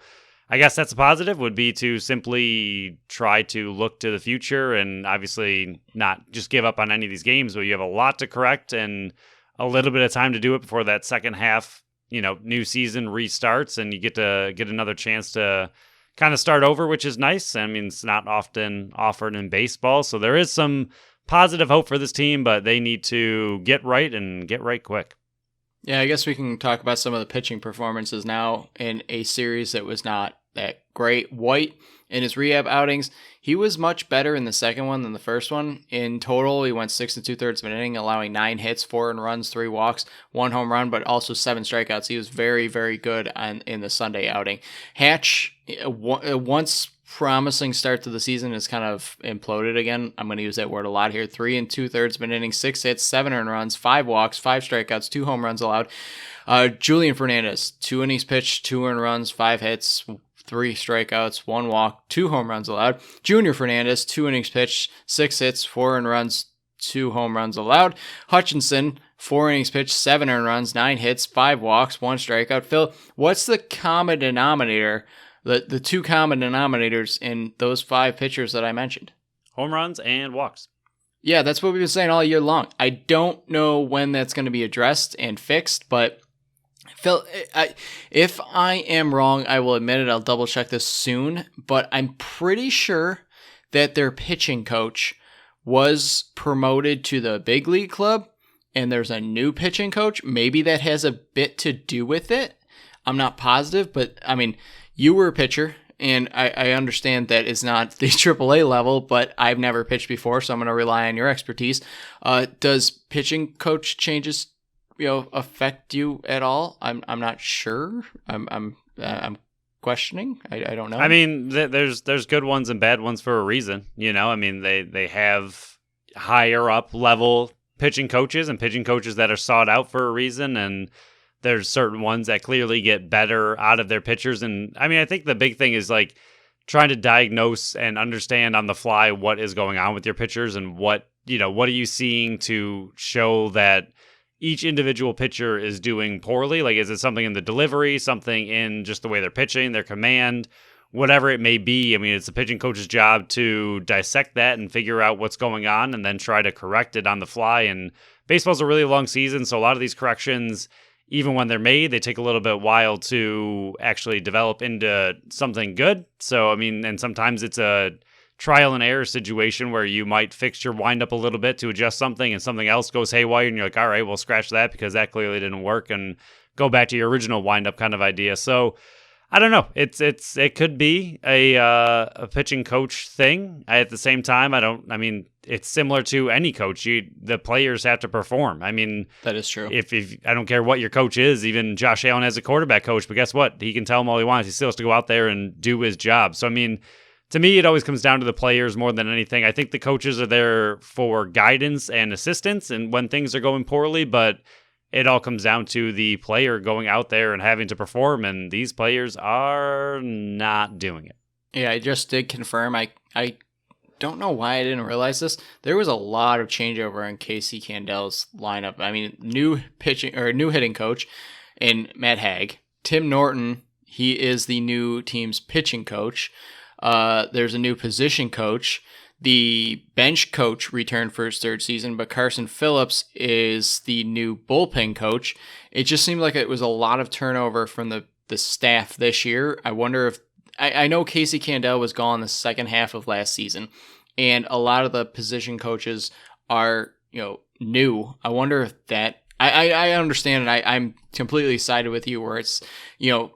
I guess that's a positive, would be to simply try to look to the future and obviously not just give up on any of these games, but you have a lot to correct and a little bit of time to do it before that second half, new season restarts and you get another chance to kind of start over, which is nice. I mean, it's not often offered in baseball. So there is some positive hope for this team, but they need to get right and get right quick. Yeah, I guess we can talk about some of the pitching performances now in a series that was not that great. White, in his rehab outings, he was much better in the second one than the first one. In total, he went 6 2/3 of an inning, allowing 9 hits, 4 earned runs, 3 walks, 1 home run, but also 7 strikeouts. He was very, very good in the Sunday outing. Hatch, once promising start to the season, has kind of imploded again. I'm going to use that word a lot here. 3 2/3 of an inning, 6 hits, 7 earned runs, 5 walks, 5 strikeouts, 2 home runs allowed. Julian Fernandez, 2 innings pitched, 2 earned runs, 5 hits, 3 strikeouts, 1 walk, 2 home runs allowed. Junior Fernandez, 2 innings pitched, 6 hits, 4 earned runs, 2 home runs allowed. Hutchinson, 4 innings pitched, 7 earned runs, 9 hits, 5 walks, 1 strikeout. Phil, what's the common denominator, the 2 common denominators in those 5 pitchers that I mentioned? Home runs and walks. Yeah, that's what we've been saying all year long. I don't know when that's going to be addressed and fixed, but Phil, if I am wrong, I will admit it. I'll double check this soon, but I'm pretty sure that their pitching coach was promoted to the big league club and there's a new pitching coach. Maybe that has a bit to do with it. I'm not positive, but I mean, you were a pitcher and I understand that it's not the AAA level, but I've never pitched before, so I'm going to rely on your expertise. Does pitching coach changes affect you at all? I'm not sure. I'm questioning. I don't know. I mean, there's good ones and bad ones for a reason. I mean, they have higher up level pitching coaches and pitching coaches that are sought out for a reason, and there's certain ones that clearly get better out of their pitchers. And I mean, I think the big thing is like trying to diagnose and understand on the fly what is going on with your pitchers and what are you seeing to show that each individual pitcher is doing poorly. Like, is it something in the delivery, something in just the way they're pitching, their command, whatever it may be. I mean, it's the pitching coach's job to dissect that and figure out what's going on and then try to correct it on the fly. And baseball's a really long season, so a lot of these corrections, even when they're made, they take a little bit while to actually develop into something good. So, I mean, and sometimes it's a trial and error situation where you might fix your windup a little bit to adjust something and something else goes haywire and you're like, all right, we'll scratch that because that clearly didn't work and go back to your original windup kind of idea. So I don't know. It could be a pitching coach thing. At the same time, it's similar to any coach. The players have to perform. I mean, that is true. If I don't care what your coach is, even Josh Allen has a quarterback coach, but guess what? He can tell him all he wants. He still has to go out there and do his job. So, I mean, to me, it always comes down to the players more than anything. I think the coaches are there for guidance and assistance and when things are going poorly, but it all comes down to the player going out there and having to perform, and these players are not doing it. Yeah, I just did confirm. I don't know why I didn't realize this. There was a lot of changeover in Casey Candel's lineup. I mean, new hitting coach in Matt Haig. Tim Norton, he is the new team's pitching coach. There's a new position coach. The bench coach returned for his third season, but Carson Phillips is the new bullpen coach. It just seemed like it was a lot of turnover from the staff this year. I wonder if I know Casey Candel was gone the second half of last season, and a lot of the position coaches are new. I wonder if that. I understand, and I'm completely sided with you where it's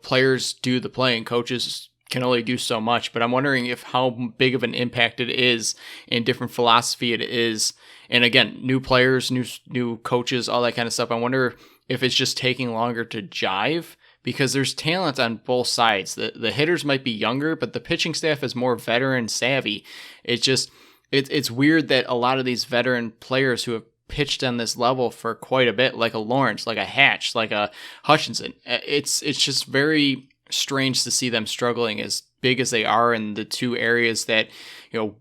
players do the playing, coaches can only do so much, but I'm wondering if how big of an impact it is and different philosophy it is. And again, new players, new coaches, all that kind of stuff. I wonder if it's just taking longer to jive because there's talent on both sides. The hitters might be younger, but the pitching staff is more veteran savvy. It's weird that a lot of these veteran players who have pitched on this level for quite a bit, like a Lawrence, like a Hatch, like a Hutchinson, it's just very strange to see them struggling as big as they are in the two areas that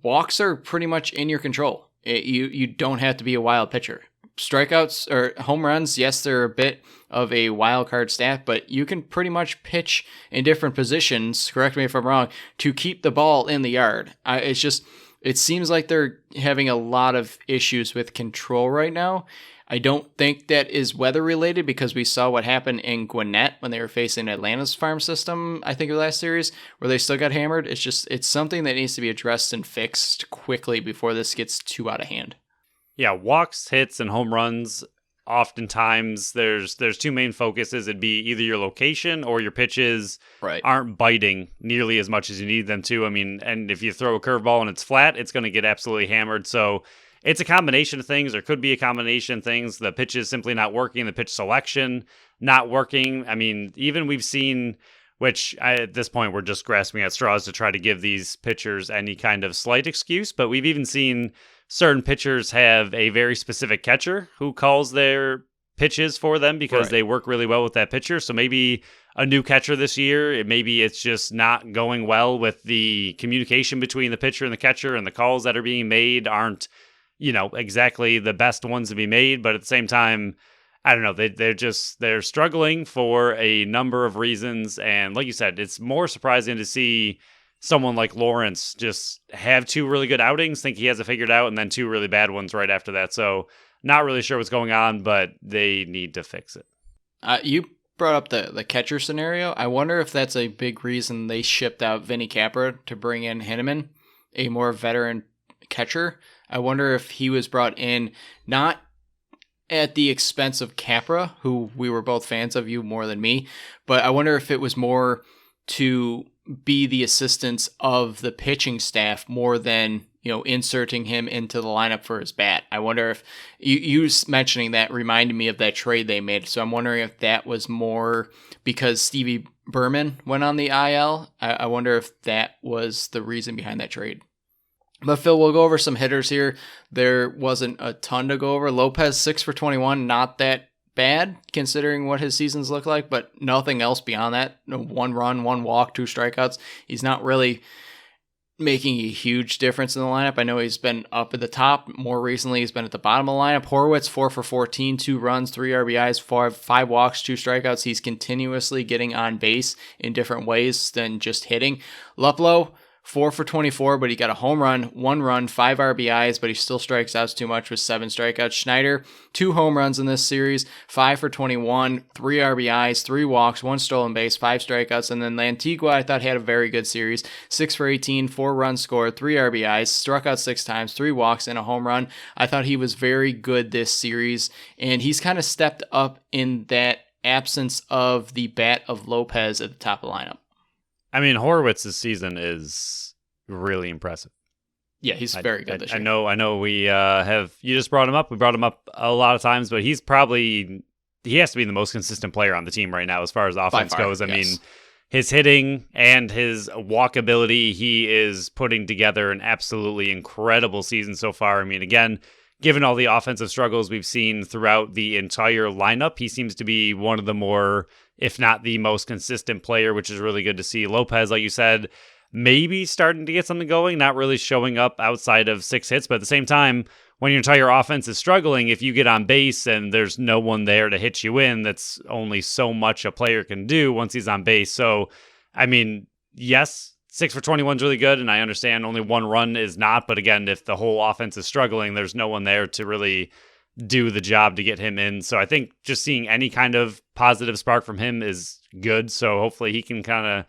walks are pretty much in your control. You don't have to be a wild pitcher. Strikeouts or home runs, yes, they're a bit of a wild card stat, but you can pretty much pitch in different positions, correct me if I'm wrong, to keep the ball in the yard. It seems like they're having a lot of issues with control right now. I don't think that is weather related because we saw what happened in Gwinnett when they were facing Atlanta's farm system, I think, of the last series, where they still got hammered. It's something that needs to be addressed and fixed quickly before this gets too out of hand. Yeah, walks, hits, and home runs, oftentimes there's two main focuses. It'd be either your location or your pitches aren't biting nearly as much as you need them to. I mean, and if you throw a curveball and it's flat, it's going to get absolutely hammered. So it's a combination of things. There could be a combination of things. The pitch is simply not working. The pitch selection not working. I mean, even we've seen, at this point, we're just grasping at straws to try to give these pitchers any kind of slight excuse. But we've even seen certain pitchers have a very specific catcher who calls their pitches for them because they work really well with that pitcher. So maybe a new catcher this year, maybe it's just not going well with the communication between the pitcher and the catcher, and the calls that are being made aren't exactly the best ones to be made, but at the same time, I don't know, they're struggling for a number of reasons, and like you said, it's more surprising to see someone like Lawrence just have two really good outings, think he has it figured out, and then two really bad ones right after that. So not really sure what's going on, but they need to fix it. You brought up the catcher scenario. I wonder if that's a big reason they shipped out Vinny Capra to bring in Hinneman, a more veteran catcher. I wonder if he was brought in not at the expense of Capra, who we were both fans of, you more than me, but I wonder if it was more to be the assistance of the pitching staff more than inserting him into the lineup for his bat. I wonder if you mentioning that reminded me of that trade they made. So I'm wondering if that was more because Stevie Berman went on the IL. I wonder if that was the reason behind that trade. But Phil, we'll go over some hitters here. There wasn't a ton to go over. Lopez 6 for 21, not that bad considering what his seasons look like, but nothing else beyond that. No, 1 run, 1 walk, 2 strikeouts. He's not really making a huge difference in the lineup. I know he's been up at the top. More recently, he's been at the bottom of the lineup. Horwitz, 4 for 14, 2 runs, 3 RBIs, 5 walks, 2 strikeouts. He's continuously getting on base in different ways than just hitting. Luplow, 4 for 24, but he got a home run, 1 run, 5 RBIs, but he still strikes out too much with 7 strikeouts. Schneider, 2 home runs in this series, 5 for 21, 3 RBIs, 3 walks, 1 stolen base, 5 strikeouts. And then Lantigua, I thought, had a very good series, 6 for 18, 4 runs scored, 3 RBIs, struck out 6 times, 3 walks, and a home run. I thought he was very good this series, and he's kind of stepped up in that absence of the bat of Lopez at the top of the lineup. I mean, Horowitz's season is really impressive. Yeah, he's very good this year. I know we have, you just brought him up. We brought him up a lot of times, but he has to be the most consistent player on the team right now as far as offense goes. I mean, his hitting and his walkability, he is putting together an absolutely incredible season so far. I mean, again, given all the offensive struggles we've seen throughout the entire lineup, he seems to be one of the more, if not the most consistent player, which is really good to see. Lopez, like you said, maybe starting to get something going, not really showing up outside of 6 hits, but at the same time, when your entire offense is struggling, if you get on base and there's no one there to hit you in, that's only so much a player can do once he's on base. So, I mean, yes, 6 for 21 is really good, and I understand only 1 run is not, but again, if the whole offense is struggling, there's no one there to really do the job to get him in. So I think just seeing any kind of positive spark from him is good. So hopefully he can kind of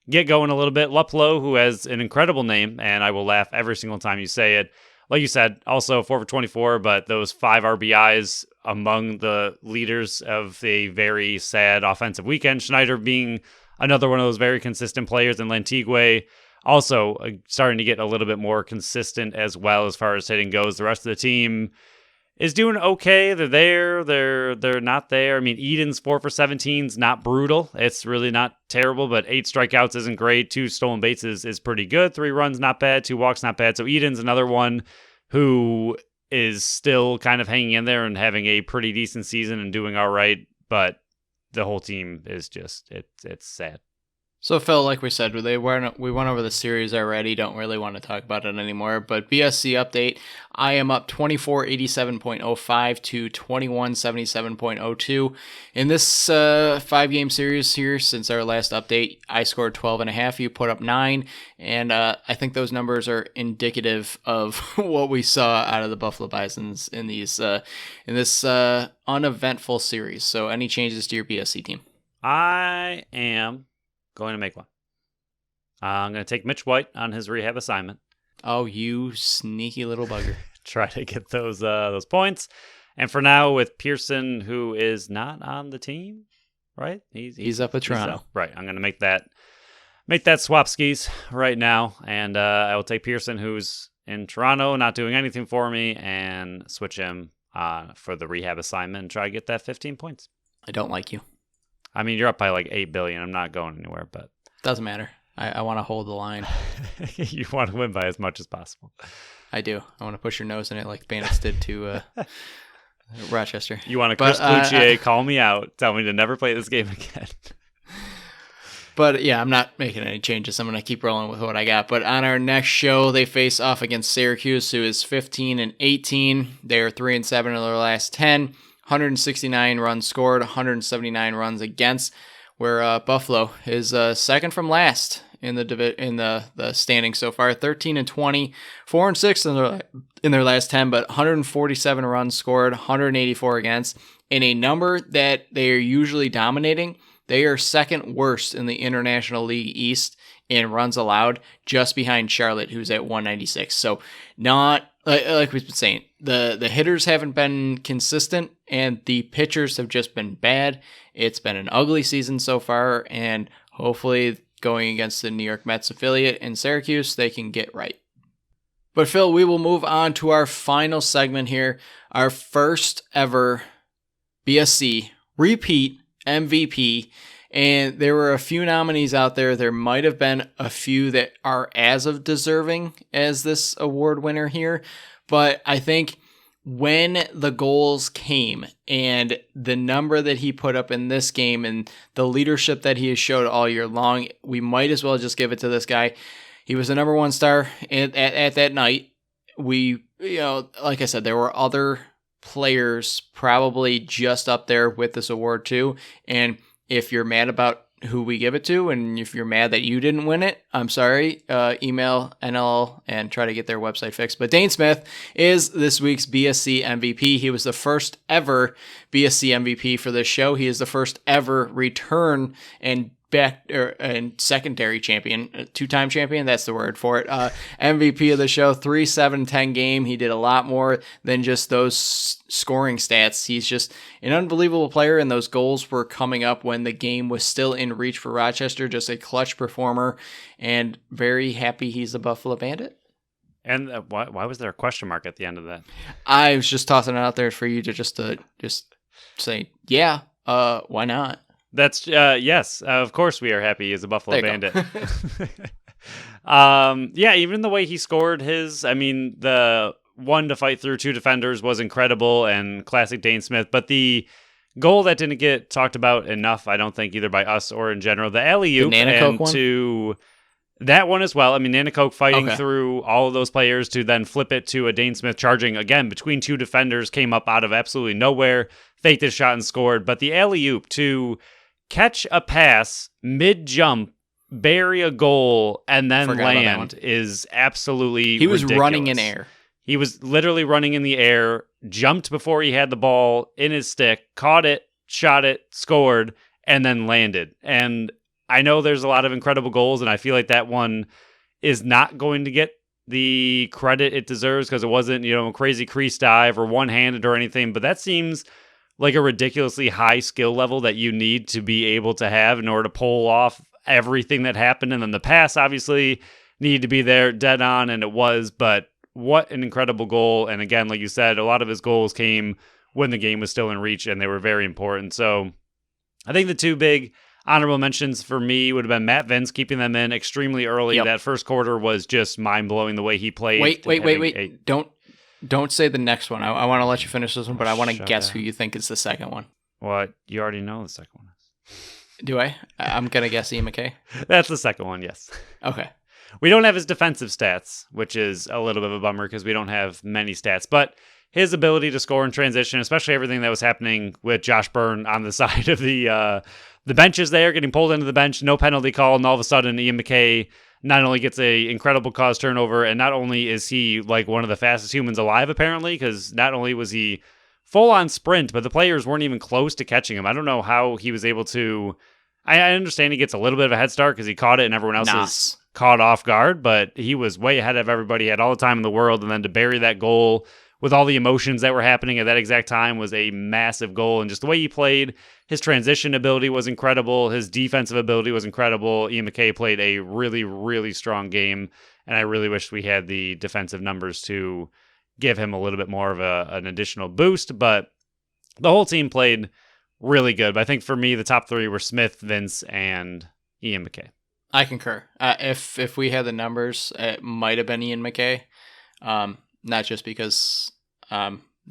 get going a little bit. Luplow, who has an incredible name, and I will laugh every single time you say it. Like you said, also 4 for 24, but those 5 RBIs among the leaders of a very sad offensive weekend. Schneider being another one of those very consistent players, and Lantigua also starting to get a little bit more consistent as well as far as hitting goes. The rest of the team is doing okay. They're there. They're not there. I mean, Eden's 4 for 17 is not brutal. It's really not terrible, but 8 strikeouts isn't great. 2 stolen bases is pretty good. 3 runs, not bad. 2 walks, not bad. So Eden's another one who is still kind of hanging in there and having a pretty decent season and doing all right. But the whole team is just, it's sad. So, Phil, like we said, we went over the series already. Don't really want to talk about it anymore. But BSC update, I am up 2487.05 to 2177.02. In this 5-game series here, since our last update, I scored 12.5. You put up 9. And I think those numbers are indicative of what we saw out of the Buffalo Bisons in this uneventful series. So, any changes to your BSC team? I am going to make one. I'm going to take Mitch White on his rehab assignment. Oh, you sneaky little bugger. Try to get those points. And for now, with Pearson, who is not on the team, right? He's up at Toronto. Right. I'm going to make that swap skis right now. And I will take Pearson, who's in Toronto, not doing anything for me, and switch him for the rehab assignment and try to get that 15 points. I don't like you. I mean, you're up by like 8 billion. I'm not going anywhere, but doesn't matter. I want to hold the line. You want to win by as much as possible. I do. I want to push your nose in it like Bandits did to Rochester. You want to Chris Cloutier call me out, tell me to never play this game again. But yeah, I'm not making any changes. I'm going to keep rolling with what I got. But on our next show, they face off against Syracuse, who is 15-18. They are 3-7 in their last 10. 169 runs scored, 179 runs against, where Buffalo is second from last in the standings so far. 13-20, 4-6 in their last 10, but 147 runs scored, 184 against, in a number that they are usually dominating. They are second worst in the International League East in runs allowed, just behind Charlotte, who's at 196. So not like we've been saying, the hitters haven't been consistent and the pitchers have just been bad. It's been an ugly season so far, and hopefully going against the New York Mets affiliate in Syracuse, they can get right. But Phil, we will move on to our final segment here. Our first ever BSC repeat MVP. And there were a few nominees out there. There might have been a few that are as of deserving as this award winner here. But I think when the goals came and the number that he put up in this game and the leadership that he has showed all year long, we might as well just give it to this guy. He was the number one star at that night. Like I said, there were other players probably just up there with this award too. And if you're mad about who we give it to, and if you're mad that you didn't win it, I'm sorry. Email NL and try to get their website fixed. But Dane Smith is this week's BSC MVP. He was the first ever BSC MVP for this show. He is the first ever return and secondary champion, two-time champion, that's the word for it. MVP of the show, 3-7-10 game. He did a lot more than just those scoring stats. He's just an unbelievable player, and those goals were coming up when the game was still in reach for Rochester. Just a clutch performer, and very happy he's a Buffalo Bandit. And why was there a question mark at the end of that? I was just tossing it out there for you to just say, yeah, why not? That's yes, of course we are happy as a Buffalo Bandit. Even the way he scored the one to fight through two defenders was incredible and classic Dane Smith. But the goal that didn't get talked about enough, I don't think, either by us or in general, the alley-oop and one? To that one as well. I mean, Nanakoke fighting through all of those players to then flip it to a Dane Smith charging again between two defenders, came up out of absolutely nowhere, faked his shot and scored. But the alley-oop to catch a pass mid-jump, bury a goal, and then land is absolutely He was ridiculous. Running in air. He was literally running in the air, jumped before he had the ball in his stick, caught it, shot it, scored, and then landed. And I know there's a lot of incredible goals, and I feel like that one is not going to get the credit it deserves because it wasn't, a crazy crease dive or one-handed or anything, but that seems like a ridiculously high skill level that you need to be able to have in order to pull off everything that happened. And then the pass obviously needed to be there dead on, and it was, but what an incredible goal. And again, like you said, a lot of his goals came when the game was still in reach, and they were very important. So I think the two big honorable mentions for me would have been Matt Vince, keeping them in extremely early. Yep. That first quarter was just mind-blowing the way he played. Wait. Don't say the next one. I want to let you finish this one, but I want to guess who you think is the second one. Well, you already know the second one is. Do I? I'm going to guess Ian McKay. That's the second one, yes. Okay. We don't have his defensive stats, which is a little bit of a bummer because we don't have many stats, but his ability to score in transition, especially everything that was happening with Josh Byrne on the side of the benches there, getting pulled into the bench, no penalty call, and all of a sudden Ian McKay not only gets a incredible cause turnover, and not only is he like one of the fastest humans alive, apparently, because not only was he full on sprint, but the players weren't even close to catching him. I don't know how he was able to. I understand he gets a little bit of a head start because he caught it and everyone else is caught off guard, but he was way ahead of everybody, had all the time in the world, and then to bury that goal with all the emotions that were happening at that exact time was a massive goal. And just the way he played, his transition ability was incredible. His defensive ability was incredible. Ian McKay played a really, really strong game, and I really wish we had the defensive numbers to give him a little bit more of an additional boost, but the whole team played really good. But I think for me, the top three were Smith, Vince, and Ian McKay. I concur. If we had the numbers, it might have been Ian McKay. Not just because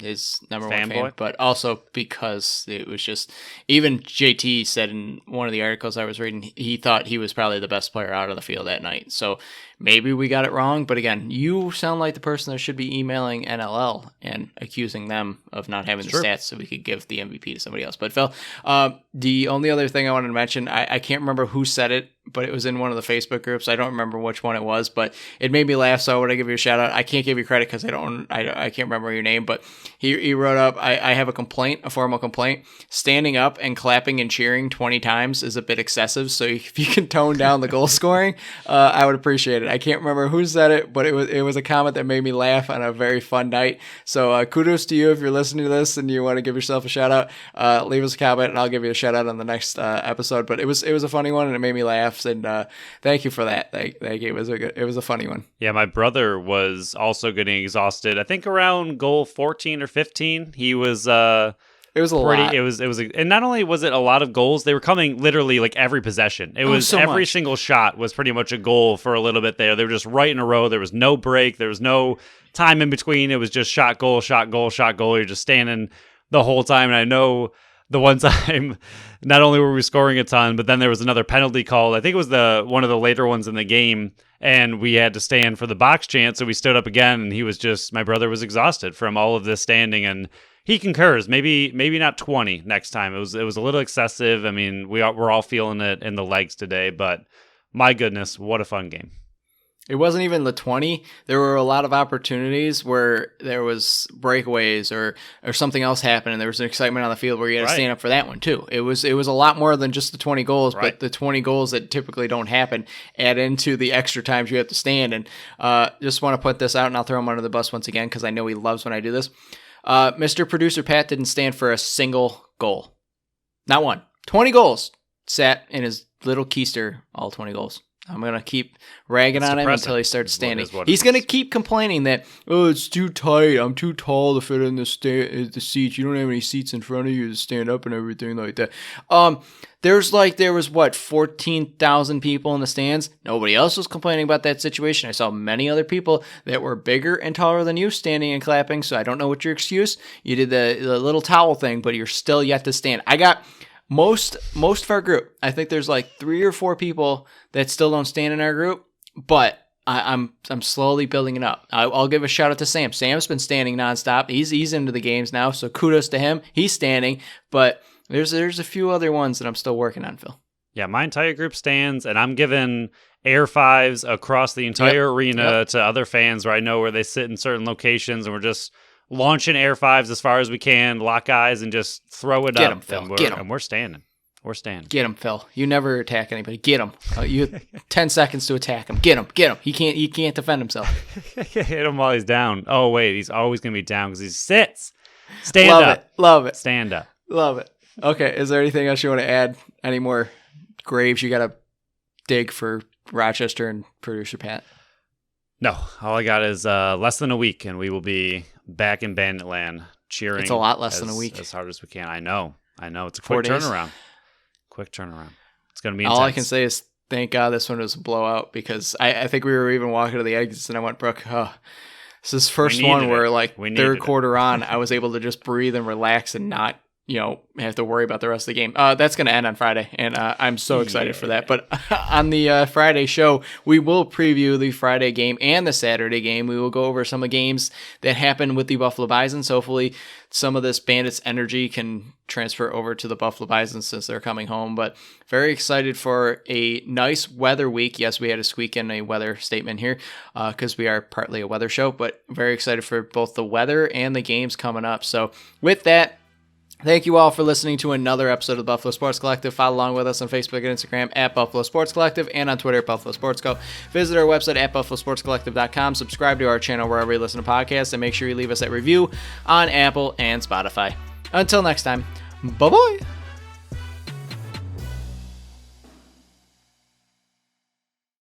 his number one fan, but also because it was just, even JT said in one of the articles I was reading, he thought he was probably the best player out on the field that night. So maybe we got it wrong, but again, you sound like the person that should be emailing NLL and accusing them of not having the stats so we could give the MVP to somebody else. But Phil, the only other thing I wanted to mention, I can't remember who said it, but it was in one of the Facebook groups. I don't remember which one it was, but it made me laugh, so I want to give you a shout out. I can't give you credit because I can't remember your name, but he wrote up, I have a formal complaint. Standing up and clapping and cheering 20 times is a bit excessive, so if you can tone down the goal scoring, I would appreciate it. I can't remember who said it, but it was a comment that made me laugh on a very fun night. So kudos to you if you're listening to this and you want to give yourself a shout out. Leave us a comment and I'll give you a shout out on the next episode. But it was a funny one and it made me laugh. laughs, and thank you for that. That game was it was a funny one. Yeah, my brother was also getting exhausted. I think around goal 14 or 15, he was. It was a lot. It was, and not only was it a lot of goals, they were coming literally like every possession. It was so every much. single shot was pretty much a goal for a little bit there. They were just right in a row. There was no break. There was no time in between. It was just shot, goal, shot, goal, shot, goal. You're just standing the whole time. And I know the one time, not only were we scoring a ton, but then there was another penalty call. I think it was one of the later ones in the game, and we had to stand for the box chance. So we stood up again, and my brother was exhausted from all of this standing, and he concurs. Maybe not 20 next time. It was a little excessive. I mean, we're all feeling it in the legs today, but my goodness, what a fun game. It wasn't even the 20. There were a lot of opportunities where there was breakaways or something else happened, and there was an excitement on the field where you had to stand up for that one too. It was a lot more than just the 20 goals, but the 20 goals that typically don't happen add into the extra times you have to stand. And just want to put this out, and I'll throw him under the bus once again because I know he loves when I do this. Mr. Producer Pat didn't stand for a single goal. Not one. 20 goals. Sat in his little keister, all 20 goals. I'm going to keep ragging on him until he starts standing. He's going to keep complaining that, oh, it's too tight. I'm too tall to fit in the seats. You don't have any seats in front of you to stand up and everything like that. There was 14,000 people in the stands. Nobody else was complaining about that situation. I saw many other people that were bigger and taller than you standing and clapping, so I don't know what your excuse. You did the little towel thing, but you're still yet to stand. I got most of our group. I think there's like 3 or 4 people that still don't stand in our group, but I'm slowly building it up. I'll give a shout out to Sam. Sam's been standing nonstop. He's into the games now, so kudos to him. He's standing, but there's a few other ones that I'm still working on, Phil. Yeah, my entire group stands, and I'm giving air fives across the entire arena to other fans where I know where they sit in certain locations, and we're just launching air fives as far as we can, lock eyes, and just throw it Get up. him, Phil. And we're standing. We're standing. Get him, Phil. You never attack anybody. Get him. You have 10 seconds to attack him. Get him. Get him. He can't defend himself. Hit him while he's down. Oh, wait. He's always going to be down because he sits. Stand up. Love it. Stand up. Love it. Okay. Is there anything else you want to add? Any more graves you got to dig for Rochester and Producer Pat? No. All I got is less than a week, and we will be back in Bandit Land cheering. It's a lot less than a week. As hard as we can. I know. It's a quick turnaround. Quick turnaround. It's going to be intense. All I can say is thank God this one was a blowout because I think we were even walking to the exits and I went, Brooke, this is the first one where third quarter on, I was able to just breathe and relax and not, have to worry about the rest of the game. That's going to end on Friday, and I'm so excited for that. But on the Friday show, we will preview the Friday game and the Saturday game. We will go over some of the games that happened with the Buffalo Bisons. Hopefully, some of this Bandits energy can transfer over to the Buffalo Bisons since they're coming home. But very excited for a nice weather week. Yes, we had to squeak in a weather statement here because we are partly a weather show, but very excited for both the weather and the games coming up. So with that, thank you all for listening to another episode of the Buffalo Sports Collective. Follow along with us on Facebook and Instagram at Buffalo Sports Collective and on Twitter at Buffalo Sports Co. Visit our website at buffalosportscollective.com. Subscribe to our channel wherever you listen to podcasts, and make sure you leave us a review on Apple and Spotify. Until next time, bye-bye.